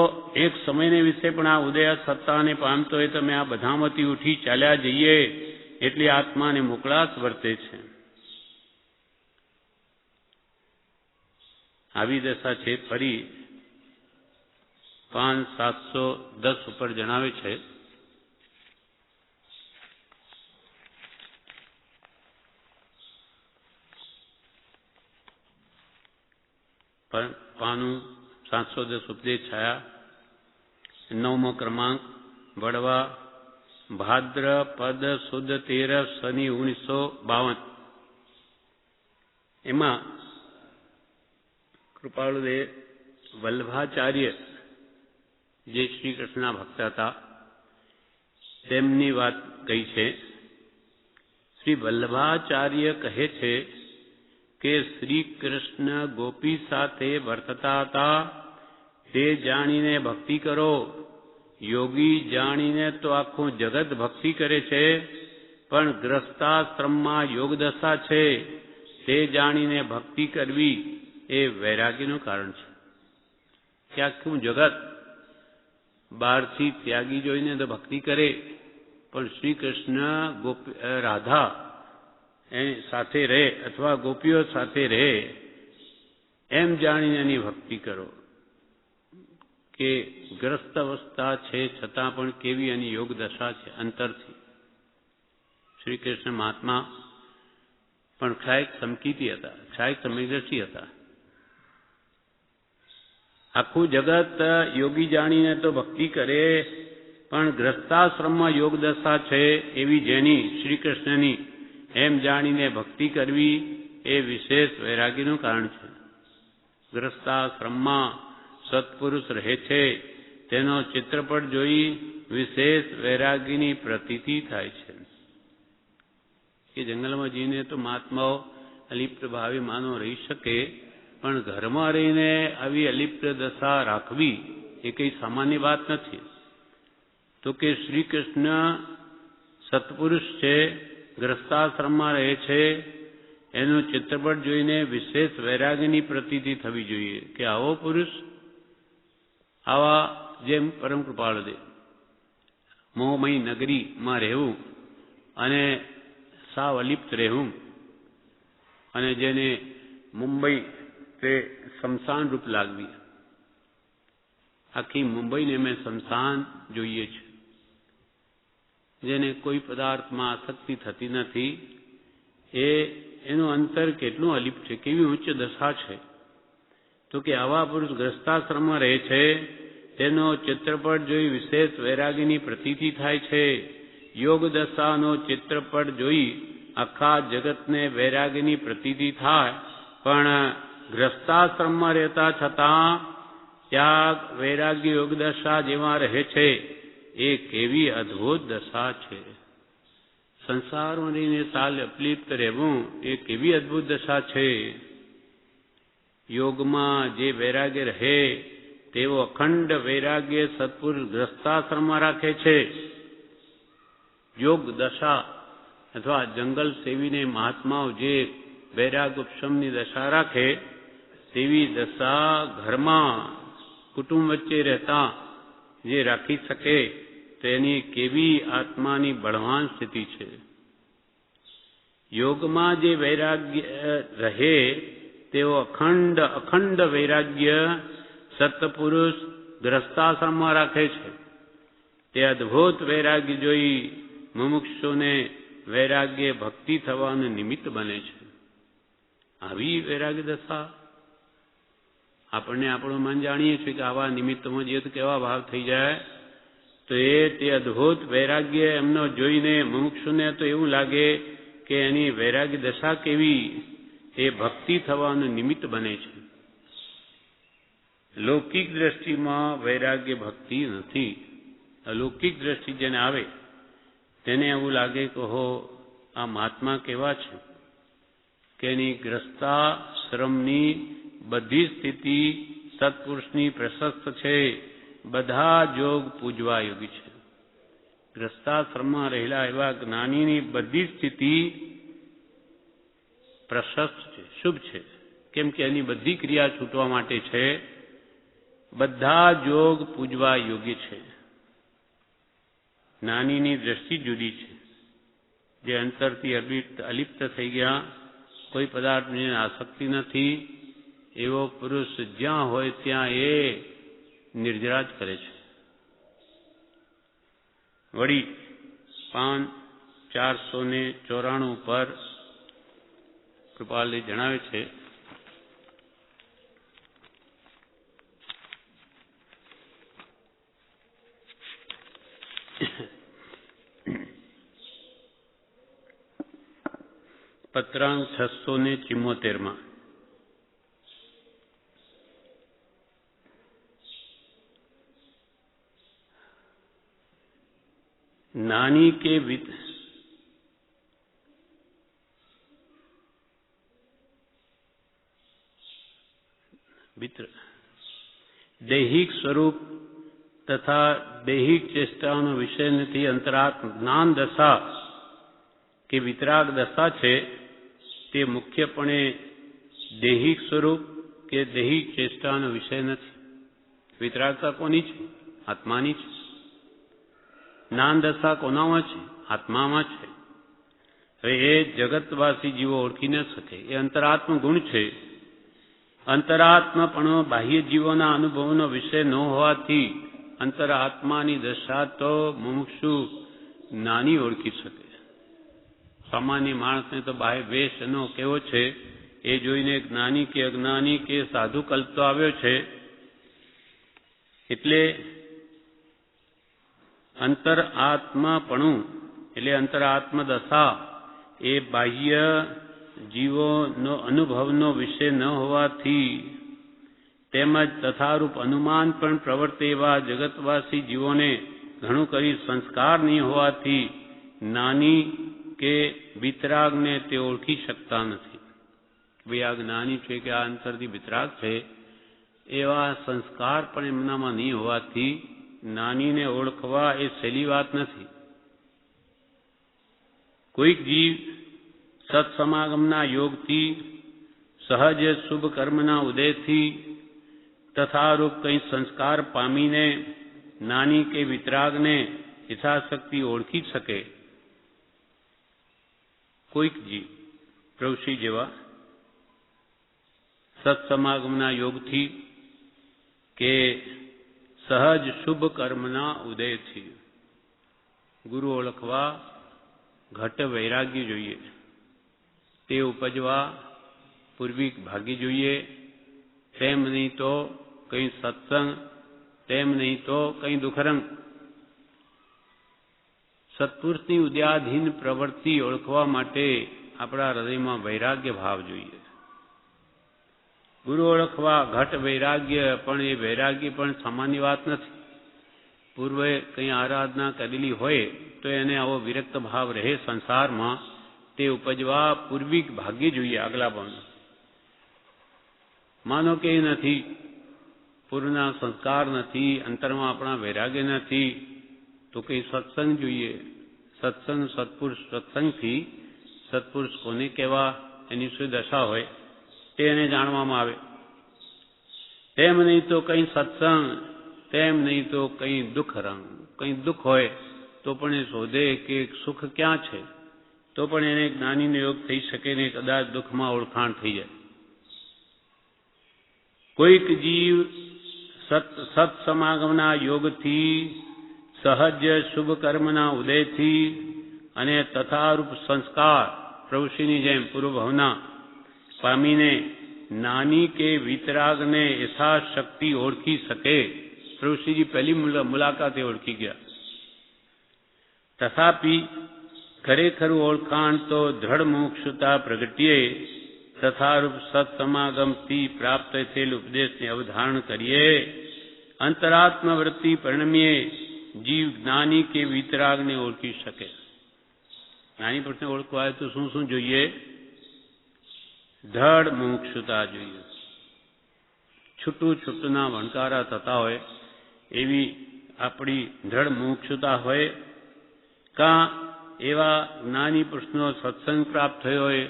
એક સમયને વિશે પણ આ ઉદય સત્તાને પામતો હોય તો અમે આ બધામાંથી ઉઠી ચાલ્યા જઈએ એટલી આત્માને મોકળાશ વર્તે છે. આવી દશા છે. ફરી પાન 710 ઉપર જણાવે છે, પાનું 710 ઉપદેશ છાયા, 9મો ક્રમાંક, વડવા, ભાદ્રપદ સુદ 13 શનિ 1952. એમાં કૃપાળુદેવ વલ્લભાચાર્ય જે શ્રી કૃષ્ણના ભક્ત હતા તેમની વાત કહી છે. શ્રી વલ્લભાચાર્ય કહે છે કે શ્રી કૃષ્ણ ગોપી સાથે વર્તતા હતા તે જાણીને ભક્તિ કરો. યોગી જાણીને તો આખું જગત ભક્તિ કરે છે, પણ ગ્રસ્તાશ્રમમાં યોગ દશા છે તે જાણીને ભક્તિ કરવી એ વૈરાગ્યનું કારણ છે. કે આખું જગત બહારથી ત્યાગી જોઈને તો ભક્તિ કરે, પણ શ્રી કૃષ્ણ રાધા એ સાથે રહે અથવા ગોપીઓ સાથે રહે એમ જાણીને એની ભક્તિ કરો. કે ગ્રસ્ત અવસ્થા છે છતાં પણ કેવી એની યોગ દશા છે અંતરથી. શ્રી કૃષ્ણ મહાત્મા પણ ક્ષાયક સમકીતી હતા, ક્ષાયક સમયદર્શી હતા. આખું જગત યોગી જાણીને તો ભક્તિ કરે, પણ ગ્રસ્તાશ્રમમાં યોગ દશા છે એવી જેની શ્રી કૃષ્ણની એમ જાણીને ભક્તિ કરવી એ વિશેષ વૈરાગ્યનું કારણ છે. ગ્રસ્તાશ્રમમાં સત્પુરુષ રહે છે તેનો ચિત્રપટ જોઈ વિશેષ વૈરાગ્યની પ્રતીતિ થાય છે. કે જંગલમાં જઈને તો મહાત્માઓ અલિપ્ત ભાવે માનો રહી શકે, પણ ઘરમાં રહીને આવી અલિપ્ત દશા રાખવી એ કંઈ સામાન્ય વાત નથી. તો કે શ્રી કૃષ્ણ સત્પુરુષ છે, ગ્રસ્તાશ્રમમાં રહે છે, એનું ચિત્રપટ જોઈને વિશેષ વૈરાગ્યની પ્રતીતિ થવી જોઈએ કે આવો પુરુષ, આવા જેમ પરમ કૃપાળદેવ મોહમય નગરીમાં રહેવું અને સાવ અલિપ્ત રહેવું, અને જેને મુંબઈ તે શમશાન રૂપ લાગવી. આખી મુંબઈને મેં શમશાન જોઈએ છે. જેને કોઈ પદાર્થમાં આસક્તિ થતી નથી, એનું અંતર કેટલું અલિપ્ત છે, કેવી ઉચ્ચ દશા છે. તો કે આવા પુરુષ ગ્રસ્તાશ્રમમાં રહે છે, તેનો ચિત્રપટ જોઈ વિશેષ વૈરાગ્યની પ્રતીતિ થાય છે. યોગ દશાનો ચિત્રપટ જોઈ આખા જગતને વૈરાગ્યની પ્રતીતિ થાય, પણ ગ્રસ્તાશ્રમમાં રહેતા છતાં ત્યાગ વૈરાગ્ય યોગ દશા જેમાં રહે છે એ કેવી અદ્ભુત દશા છે. સંસારમાં રહીને સાલ અપલિપ્ત રહેવું એ કેવી અદ્ભુત દશા છે. યોગમાં જે વૈરાગ્ય રહે તેવો અખંડ વૈરાગ્ય સત્પુરુષ ગ્રસ્તાશ્રમમાં રાખે છે. યોગ દશા અથવા જંગલ સેવીને મહાત્માઓ જે વૈરાગ ઉપશમની દશા રાખે તેવી દશા ઘરમાં કુટુંબ વચ્ચે રહેતા જે રાખી શકે તેની કેવી આત્માની બળવાન સ્થિતિ છે. યોગમાં જે વૈરાગ્ય રહે તેવો અખંડ વૈરાગ્ય સત્પુરુષ ગ્રસ્તાશ્રમમાં રાખે છે. તે અદ્ભુત વૈરાગ્ય જોઈ મુમુક્ષુને વૈરાગ્ય ભક્તિ થવાનું નિમિત્ત બને છે. આવી વૈરાગ્ય દશા આપણને આપણું મન જાણીએ છીએ કે આવા નિમિત્તમાં જઈએ તો કેવા ભાવ થઈ જાય. તો તે અદ્ભુત વૈરાગ્ય એમનો જોઈને મુમુક્ષુને તો એવું લાગે કે એની વૈરાગ્ય દશા કેવી, એ ભક્તિ થવાનું નિમિત્ત બને છે. લૌકિક દ્રષ્ટિમાં વૈરાગ્ય ભક્તિ નથી. અલૌકિક દ્રષ્ટિ જેને આવે તેને એવું લાગે કે હો આ મહાત્મા કેવા છે કે એની ગ્રસ્તાશ્રમની બધી સ્થિતિ સત્પુરુષની પ્રશસ્ત છે, બધા જોગ પૂજવા યોગી છે. ગ્રસ્તાશ્રમમાં રહેલા એવા જ્ઞાનીની બધી સ્થિતિ પ્રશસ્ત છે, શુભ છે, કેમ કે એની બધી ક્રિયા છૂટવા માટે છે. બધા જોગ પૂજવા યોગ્ય છે. જ્ઞાનીની દ્રષ્ટિ જુદી છે. જે અંતરથી અલિપ્ત થઈ ગયા, કોઈ પદાર્થની આસક્તિ નથી, એવો પુરુષ જ્યાં હોય ત્યાં એ નિર્જરા જ કરે છે. વળી પાન 494 પર કૃપાલજી જણાવે છે પત્રાંક 674 नानी के દૈહિક સ્વરૂપ તથા દૈહિક ચેષ્ટાઓનો વિષય નથી. અંતરાત્મ જ્ઞાન દશા કે વિતરાગ દશા છે તે મુખ્યપણે દૈહિક સ્વરૂપ કે દૈહિક ચેષ્ટાનો વિષય નથી. વિતરાગતા કોની છે? આત્માની છે. જ્ઞાન દશા કોનામાં છે? આત્મામાં છે. હવે એ જગતવાસી જીવો ઓળખી ન શકે. એ અંતરાત્મ ગુણ છે. અંતરાત્માપણો બાહ્ય જીવોના અનુભવનો વિષય ન હોવાથી અંતરાત્માની દશા તો મુમુક્ષુ જ્ઞાની ઓળખી શકે. સામાન્ય માણસને તો બાહ્ય વેશ એનો કેવો છે એ જોઈને જ્ઞાની કે અજ્ઞાની કે સાધુ કલ્પતો આવ્યો છે. એટલે અંતરાત્માપણું એટલે અંતરાત્મ દશા એ બાહ્ય જીવોનો અનુભવનો વિષય ન હોવાથી તેમજ તથારૂપ અનુમાન પણ પ્રવર્તે એવા જગતવાસી જીવોને ઘણું કરી સંસ્કાર નહીં હોવાથી જ્ઞાની કે વિતરાગને તે ઓળખી શકતા નથી. ભાઈ આ જ્ઞાની છે કે આ અંતરથી વિતરાગ છે એવા સંસ્કાર પણ એમનામાં નહીં હોવાથી જ્ઞાનીને ઓળખવા એ સહેલી વાત નથી. કોઈક જીવ સત્સમાગમના યોગથી સહજ શુભ કર્મના ઉદયથી તથારૂપ કંઈ સંસ્કાર પામીને જ્ઞાની કે વિતરાગને યથાશક્તિ ઓળખી શકે. કોઈક જીવ પ્રવૃષિ જેવા સત્સમાગમના યોગથી કે સહજ શુભ કર્મના ઉદયથી ગુરુ ઓળખવા ઘટ વૈરાગ્ય જોઈએ. તે ઉપજવા પૂર્વિક ભાગ્ય જોઈએ. તેમ નહીં તો કંઈ સત્સંગ, તેમ નહીં તો કંઈ દુઃખરંગ. સત્પુરુષની ઉદ્યાધીન પ્રવૃત્તિ ઓળખવા માટે આપણા હૃદયમાં વૈરાગ્ય ભાવ જોઈએ. ગુરુ ઓળખવા ઘટ વૈરાગ્ય, પણ એ વૈરાગ્ય પણ સામાન્ય વાત નથી. પૂર્વે કંઈ આરાધના કરેલી હોય તો એને આવો વિરક્ત ભાવ રહે સંસારમાં, તે ઉપજવા પૂર્વિક ભાગ્ય જોઈએ. આગલા પણ માનો કે નથી, પૂર્વના સંસ્કાર નથી, અંતરમાં આપણા વૈરાગ્ય નથી, તો કંઈ સત્સંગ જોઈએ. સત્સંગ સત્પુરુષ, સત્સંગથી સત્પુરુષ કોને કહેવા, એની શું દશા હોય તે એને જાણવામાં આવે. તેમ નહીં તો કંઈ સત્સંગ, તેમ નહીં તો કંઈ દુઃખ રંગ. કંઈ દુઃખ હોય તો પણ એ શોધે કે સુખ ક્યાં છે, તો પણ એને જ્ઞાનીનો યોગ થઈ શકે ને કદાચ દુઃખમાં ઓળખાણ થઈ જાય. કોઈક જીવ સત્સમાગમના યોગથી સહજ શુભ કર્મના ઉદયથી અને તથારૂપ સંસ્કાર પ્રવૃષિની જેમ પૂર્વભાવના પામીને જ્ઞાની કે વિતરાગને યથાશક્તિ ઓળખી શકે. પ્રવૃષિજી પહેલી મુલાકાતે ઓળખી ગયા. તથાપી ખરેખરું ઓળખાણ તો દ્રઢ મુમુક્ષુતા પ્રગટીએ તથારૂપ સત્સમાગમથી પ્રાપ્ત થયેલ ઉપદેશને અવધારણ કરીએ. અંતરાત્મ વૃત્તિ પરિણમીએ જીવ જ્ઞાની કે વિતરાગને ઓળખી શકે. જ્ઞાની પુરુષને ઓળખવા હોય તો શું શું જોઈએ? દ્રઢ મુમુક્ષુતા જોઈએ. છૂટું છૂટના વણકારા થતા હોય એવી આપણી દ્રઢ મુમુક્ષુતા હોય, કાં એવા જ્ઞાની પુરુષનો સત્સંગ પ્રાપ્ત થયો હોય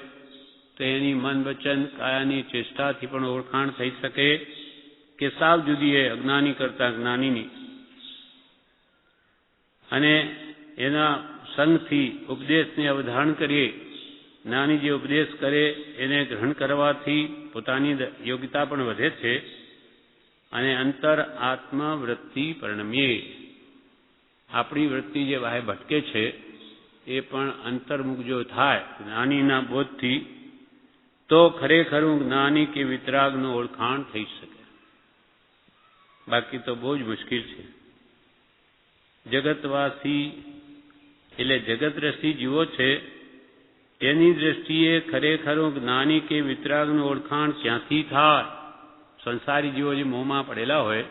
તો એની મન વચન કાયાની ચેષ્ટાથી પણ ઓળખાણ થઈ શકે કે સાવ જુદી એ અજ્ઞાની કરતા જ્ઞાનીની. અને એના સંગથી ઉપદેશને અવધારણ કરીએ. જ્ઞાની જે ઉપદેશ કરે એને ગ્રહણ કરવાથી પોતાની યોગ્યતા પણ વધે છે અને અંતર આત્મવૃત્તિ પરિણમીએ. આપણી વૃત્તિ જે વાહે ભટકે છે એ પણ અંતર્મુખ જો થાય જ્ઞાનીના બોધથી, તો ખરેખરું જ્ઞાની કે વિતરાગનું ઓળખાણ થઈ શકે. બાકી તો બહુ જ મુશ્કેલ છે. જગતવાસી એટલે જગત દ્રષ્ટિ જીવો છે, તેની દ્રષ્ટિએ ખરેખરું જ્ઞાની કે વિતરાગનું ઓળખાણ ક્યાંથી થાય? સંસારી જીવો જે મોહમાં પડેલા હોય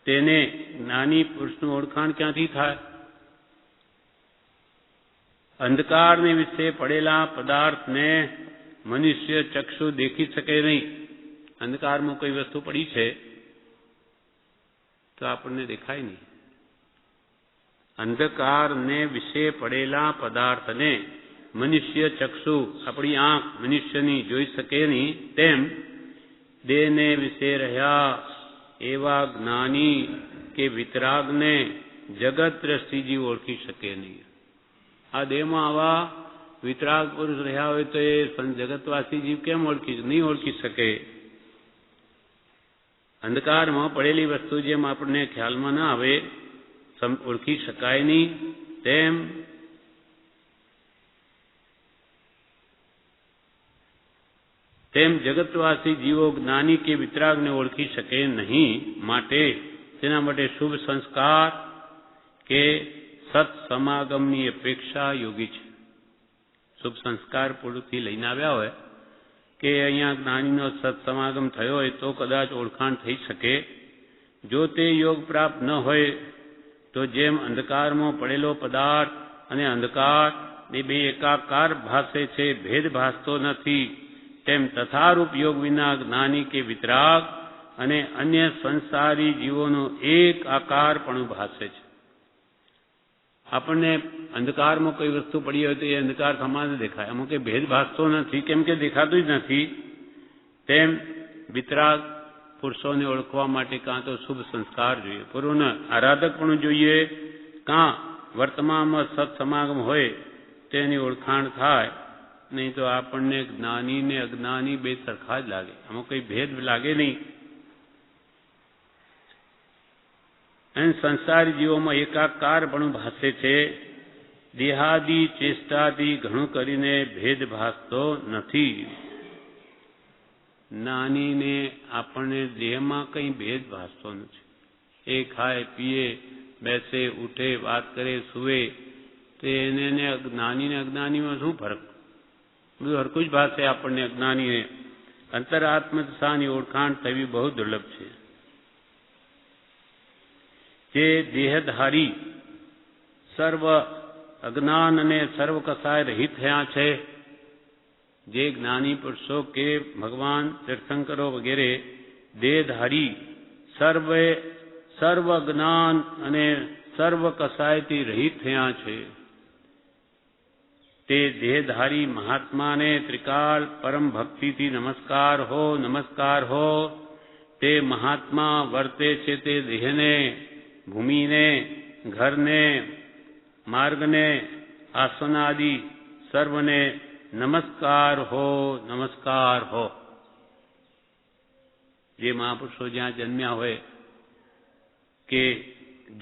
તેને જ્ઞાની પુરુષનું ઓળખાણ ક્યાંથી થાય? અંધકારને વિશે પડેલા પદાર્થને મનુષ્ય ચક્ષુ દેખી શકે નહીં. અંધકારમાં કોઈ વસ્તુ પડી છે તો આપણને દેખાય નહીં. અંધકારને વિશે પડેલા પદાર્થને મનુષ્ય ચક્ષુ, આપણી આંખ મનુષ્યની જોઈ શકે નહીં, તેમ દેહને વિશે રહ્યા એવા જ્ઞાની કે વિતરાગને જગત દ્રષ્ટિજી ઓળખી શકે નહીં. આ દેહમાં આવા વિતરાગ પુરુષ રહ્યા હોય તો એ જગતવાસી જીવ કેમ નહીં ઓળખી શકે? અંધકારમાં પડેલી વસ્તુ જેમ આપણને ખ્યાલમાં ના આવે, ઓળખી શકાય નહીં, તેમ જગતવાસી જીવો જ્ઞાની કે વિતરાગને ઓળખી શકે નહીં. માટે તેના માટે શુભ સંસ્કાર કે સત્સમાગમની અપેક્ષા યોગી છે. શુભ સંસ્કાર પૂર્વથી લઈને આવ્યા હોય કે અહીંયા જ્ઞાનીનો સત્સમાગમ થયો હોય તો કદાચ ઓળખાણ થઈ શકે. જો તે યોગ પ્રાપ્ત ન હોય તો જેમ અંધકારમાં પડેલો પદાર્થ અને અંધકાર એ બે એકાકાર ભાસે છે, ભેદ ભાસતો નથી, તેમ તથારૂપ યોગ વિના જ્ઞાની કે વિતરાગ અને અન્ય સંસારી જીવોનો એક આકાર પણ ભાસે છે. આપણને અંધકારમાં કોઈ વસ્તુ પડી હોય તો એ અંધકાર સમાન દેખાય, અમુક એ ભેદ ભાસતો નથી, કેમ કે દેખાતું જ નથી. તેમ વિતરાગ પુરુષોને ઓળખવા માટે કાં તો શુભ સંસ્કાર જોઈએ, પૂર્વનો આરાધક પણ જોઈએ, કાં વર્તમાનમાં સત્સમાગમ હોય તેની ઓળખાણ થાય. નહીં તો આપણને જ્ઞાની ને અજ્ઞાની બે સરખા જ લાગે, આમાં કોઈ ભેદ લાગે નહીં. અને સંસારી જીવોમાં એકાકાર પણ ભાસે છે. દેહાદી ચેષ્ટાથી ઘણું કરીને ભેદ ભાસતો નથી. જ્ઞાનીને આપણને દેહમાં કંઈ ભેદ ભાસતો નથી. એ ખાય પીએ, બેસે, ઉઠે, વાત કરે, સૂવે, તો એને જ્ઞાનીને અજ્ઞાનીમાં શું ફરક? બધું હરખું જ ભાષે આપણને અજ્ઞાનીને. અંતરાત્મદશાની ઓળખાણ થવી બહુ દુર્લભ છે. જે દેહધારી સર્વ અજ્ઞાન અને સર્વ કસાય રહિત થયા છે, જે જ્ઞાની પુરુષો કે ભગવાન તીર્થંકરો વગેરે દેહધારી સર્વ જ્ઞાન અને સર્વ કસાયથી રહિત થયા છે, તે દેહધારી મહાત્માને ત્રિકાળ પરમ ભક્તિથી નમસ્કાર હો. તે મહાત્મા વર્તે છે તે દેહને, ભૂમિને, ઘરને, માર્ગને, આસનાદિ સર્વને નમસ્કાર હો. જે મહાપુરુષો જ્યાં જન્મ્યા હોય કે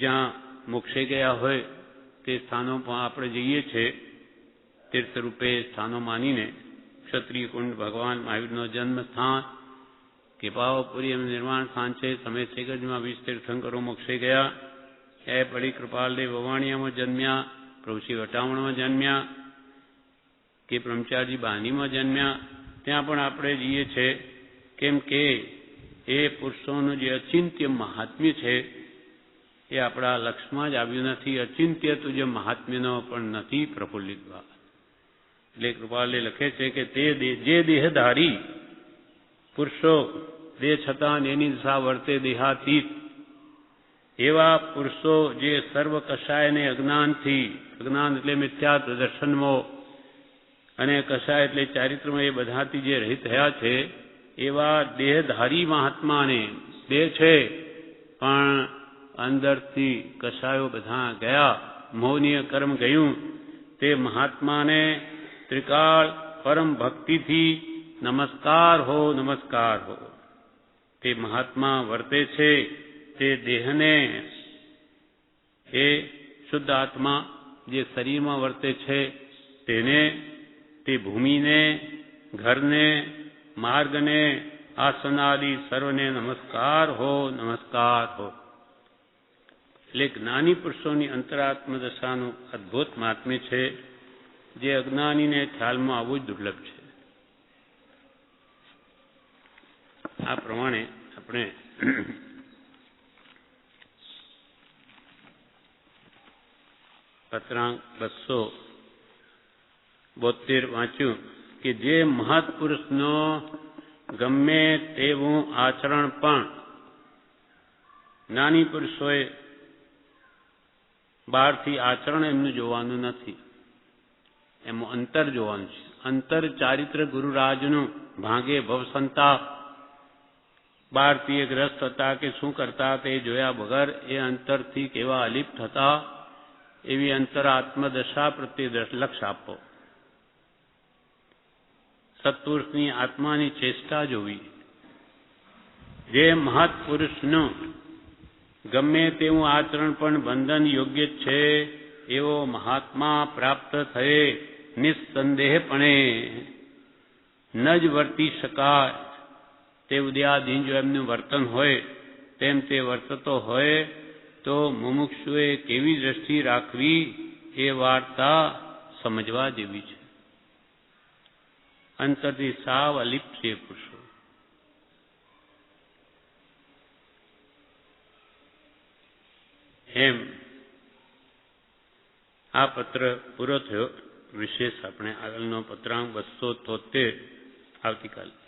જ્યાં મોક્ષે ગયા હોય તે સ્થાનો પર આપણે જઈએ છીએ, તીર્થરૂપે સ્થાનો માનીને. ક્ષત્રિય કુંડ ભગવાન મહાવીરનો જન્મ સ્થાન, કે પાવાપુરી એમ નિર્વાણ સ્થાન છે. સમય શેખરજીમાં 20 તીર્થંકરો મોક્ષે ગયા. એ પડી કૃપાલદેવ વવાણિયામાં જન્મ્યા, પ્રભુશ્રી વટામણમાં જન્મ્યા, કે બ્રહ્મચારી બાનીમાં જન્મ્યા. ત્યાં પણ આપણે જઈએ છીએ, કેમ કે એ પુરુષોનું જે અચિંત્ય મહાત્મ્ય છે એ આપણા લક્ષમાં જ આવ્યું નથી. અચિંત્ય તો જે મહાત્મ્યનો પણ નથી પ્રફુલ્લિત ભાવ. એટલે કૃપાલે લખે છે કે તે જે દેહધારી પુરુષો દેહ છતાં એની દિશા વર્તે દેહાતીત, એવા પુરુષો જે સર્વ કષાયને અજ્ઞાનથી, અજ્ઞાન એટલે મિથ્યા દર્શનમાં, અને કષાય એટલે ચારિત્રમાં, એ બધાથી જે રહિત થયા છે, એવા દેહધારી મહાત્માને, દેહ છે પણ અંદરથી કષાયો બધા ગયા, મોહનીય કર્મ ગયું, તે મહાત્માને ત્રિકાળ પરમ ભક્તિથી નમસ્કાર હો. તે મહાત્મા વર્તે છે તે દેહને, એ શુદ્ધ આત્મા જે શરીરમાં વર્તે છે તેને, તે ભૂમિને, ઘરને, માર્ગને, આસનાદિ સર્વને નમસ્કાર હો. એટલે જ્ઞાની પુરુષોની અંતરાત્મ દશાનું અદ્ભુત મહાત્મ્ય છે, જે અજ્ઞાનીને ખ્યાલમાં આવવું જ દુર્લભ છે. આ પ્રમાણે આપણે પત્રાંક 272 વાંચ્યું કે જે મહત્પુરુષનો ગમે તેવું આચરણ પણ જ્ઞાની પુરુષોએ બહારથી આચરણ એમનું જોવાનું નથી, એમાં અંતર જોવાનું છે. અંતર ચારિત્ર ગુરુરાજનું ભાંગે ભવસંતા. બહારથી એક રસ થતા કે શું કરતા તે જોયા વગર એ અંતરથી કેવા અલિપ્ત હતા એવી અંતર આત્મદશા પ્રત્યે લક્ષ આપો. સત્પુરુષની આત્માની ચેષ્ટા જોવી. જે મહત્પુરુષનું ગમે તેવું આચરણ પણ બંધન યોગ્ય છે એવો મહાત્મા પ્રાપ્ત થયે નિસ્સંદેહપણે ન જ વર્તી શકાય. તે ઉદયાધીન જો એમનું વર્તન હોય તેમ તે વર્તતો હોય તો મુમુક્ષુએ કેવી દ્રષ્ટિ રાખવી એ વાર્તા સમજવા જેવી છે. અંતરથી સાવ અલિપ્ત છે પુરુષો. એમ આ પત્ર પૂરો થયો. વિશેષ આપણે આગળનો પત્રાંક 273 આવતીકાલે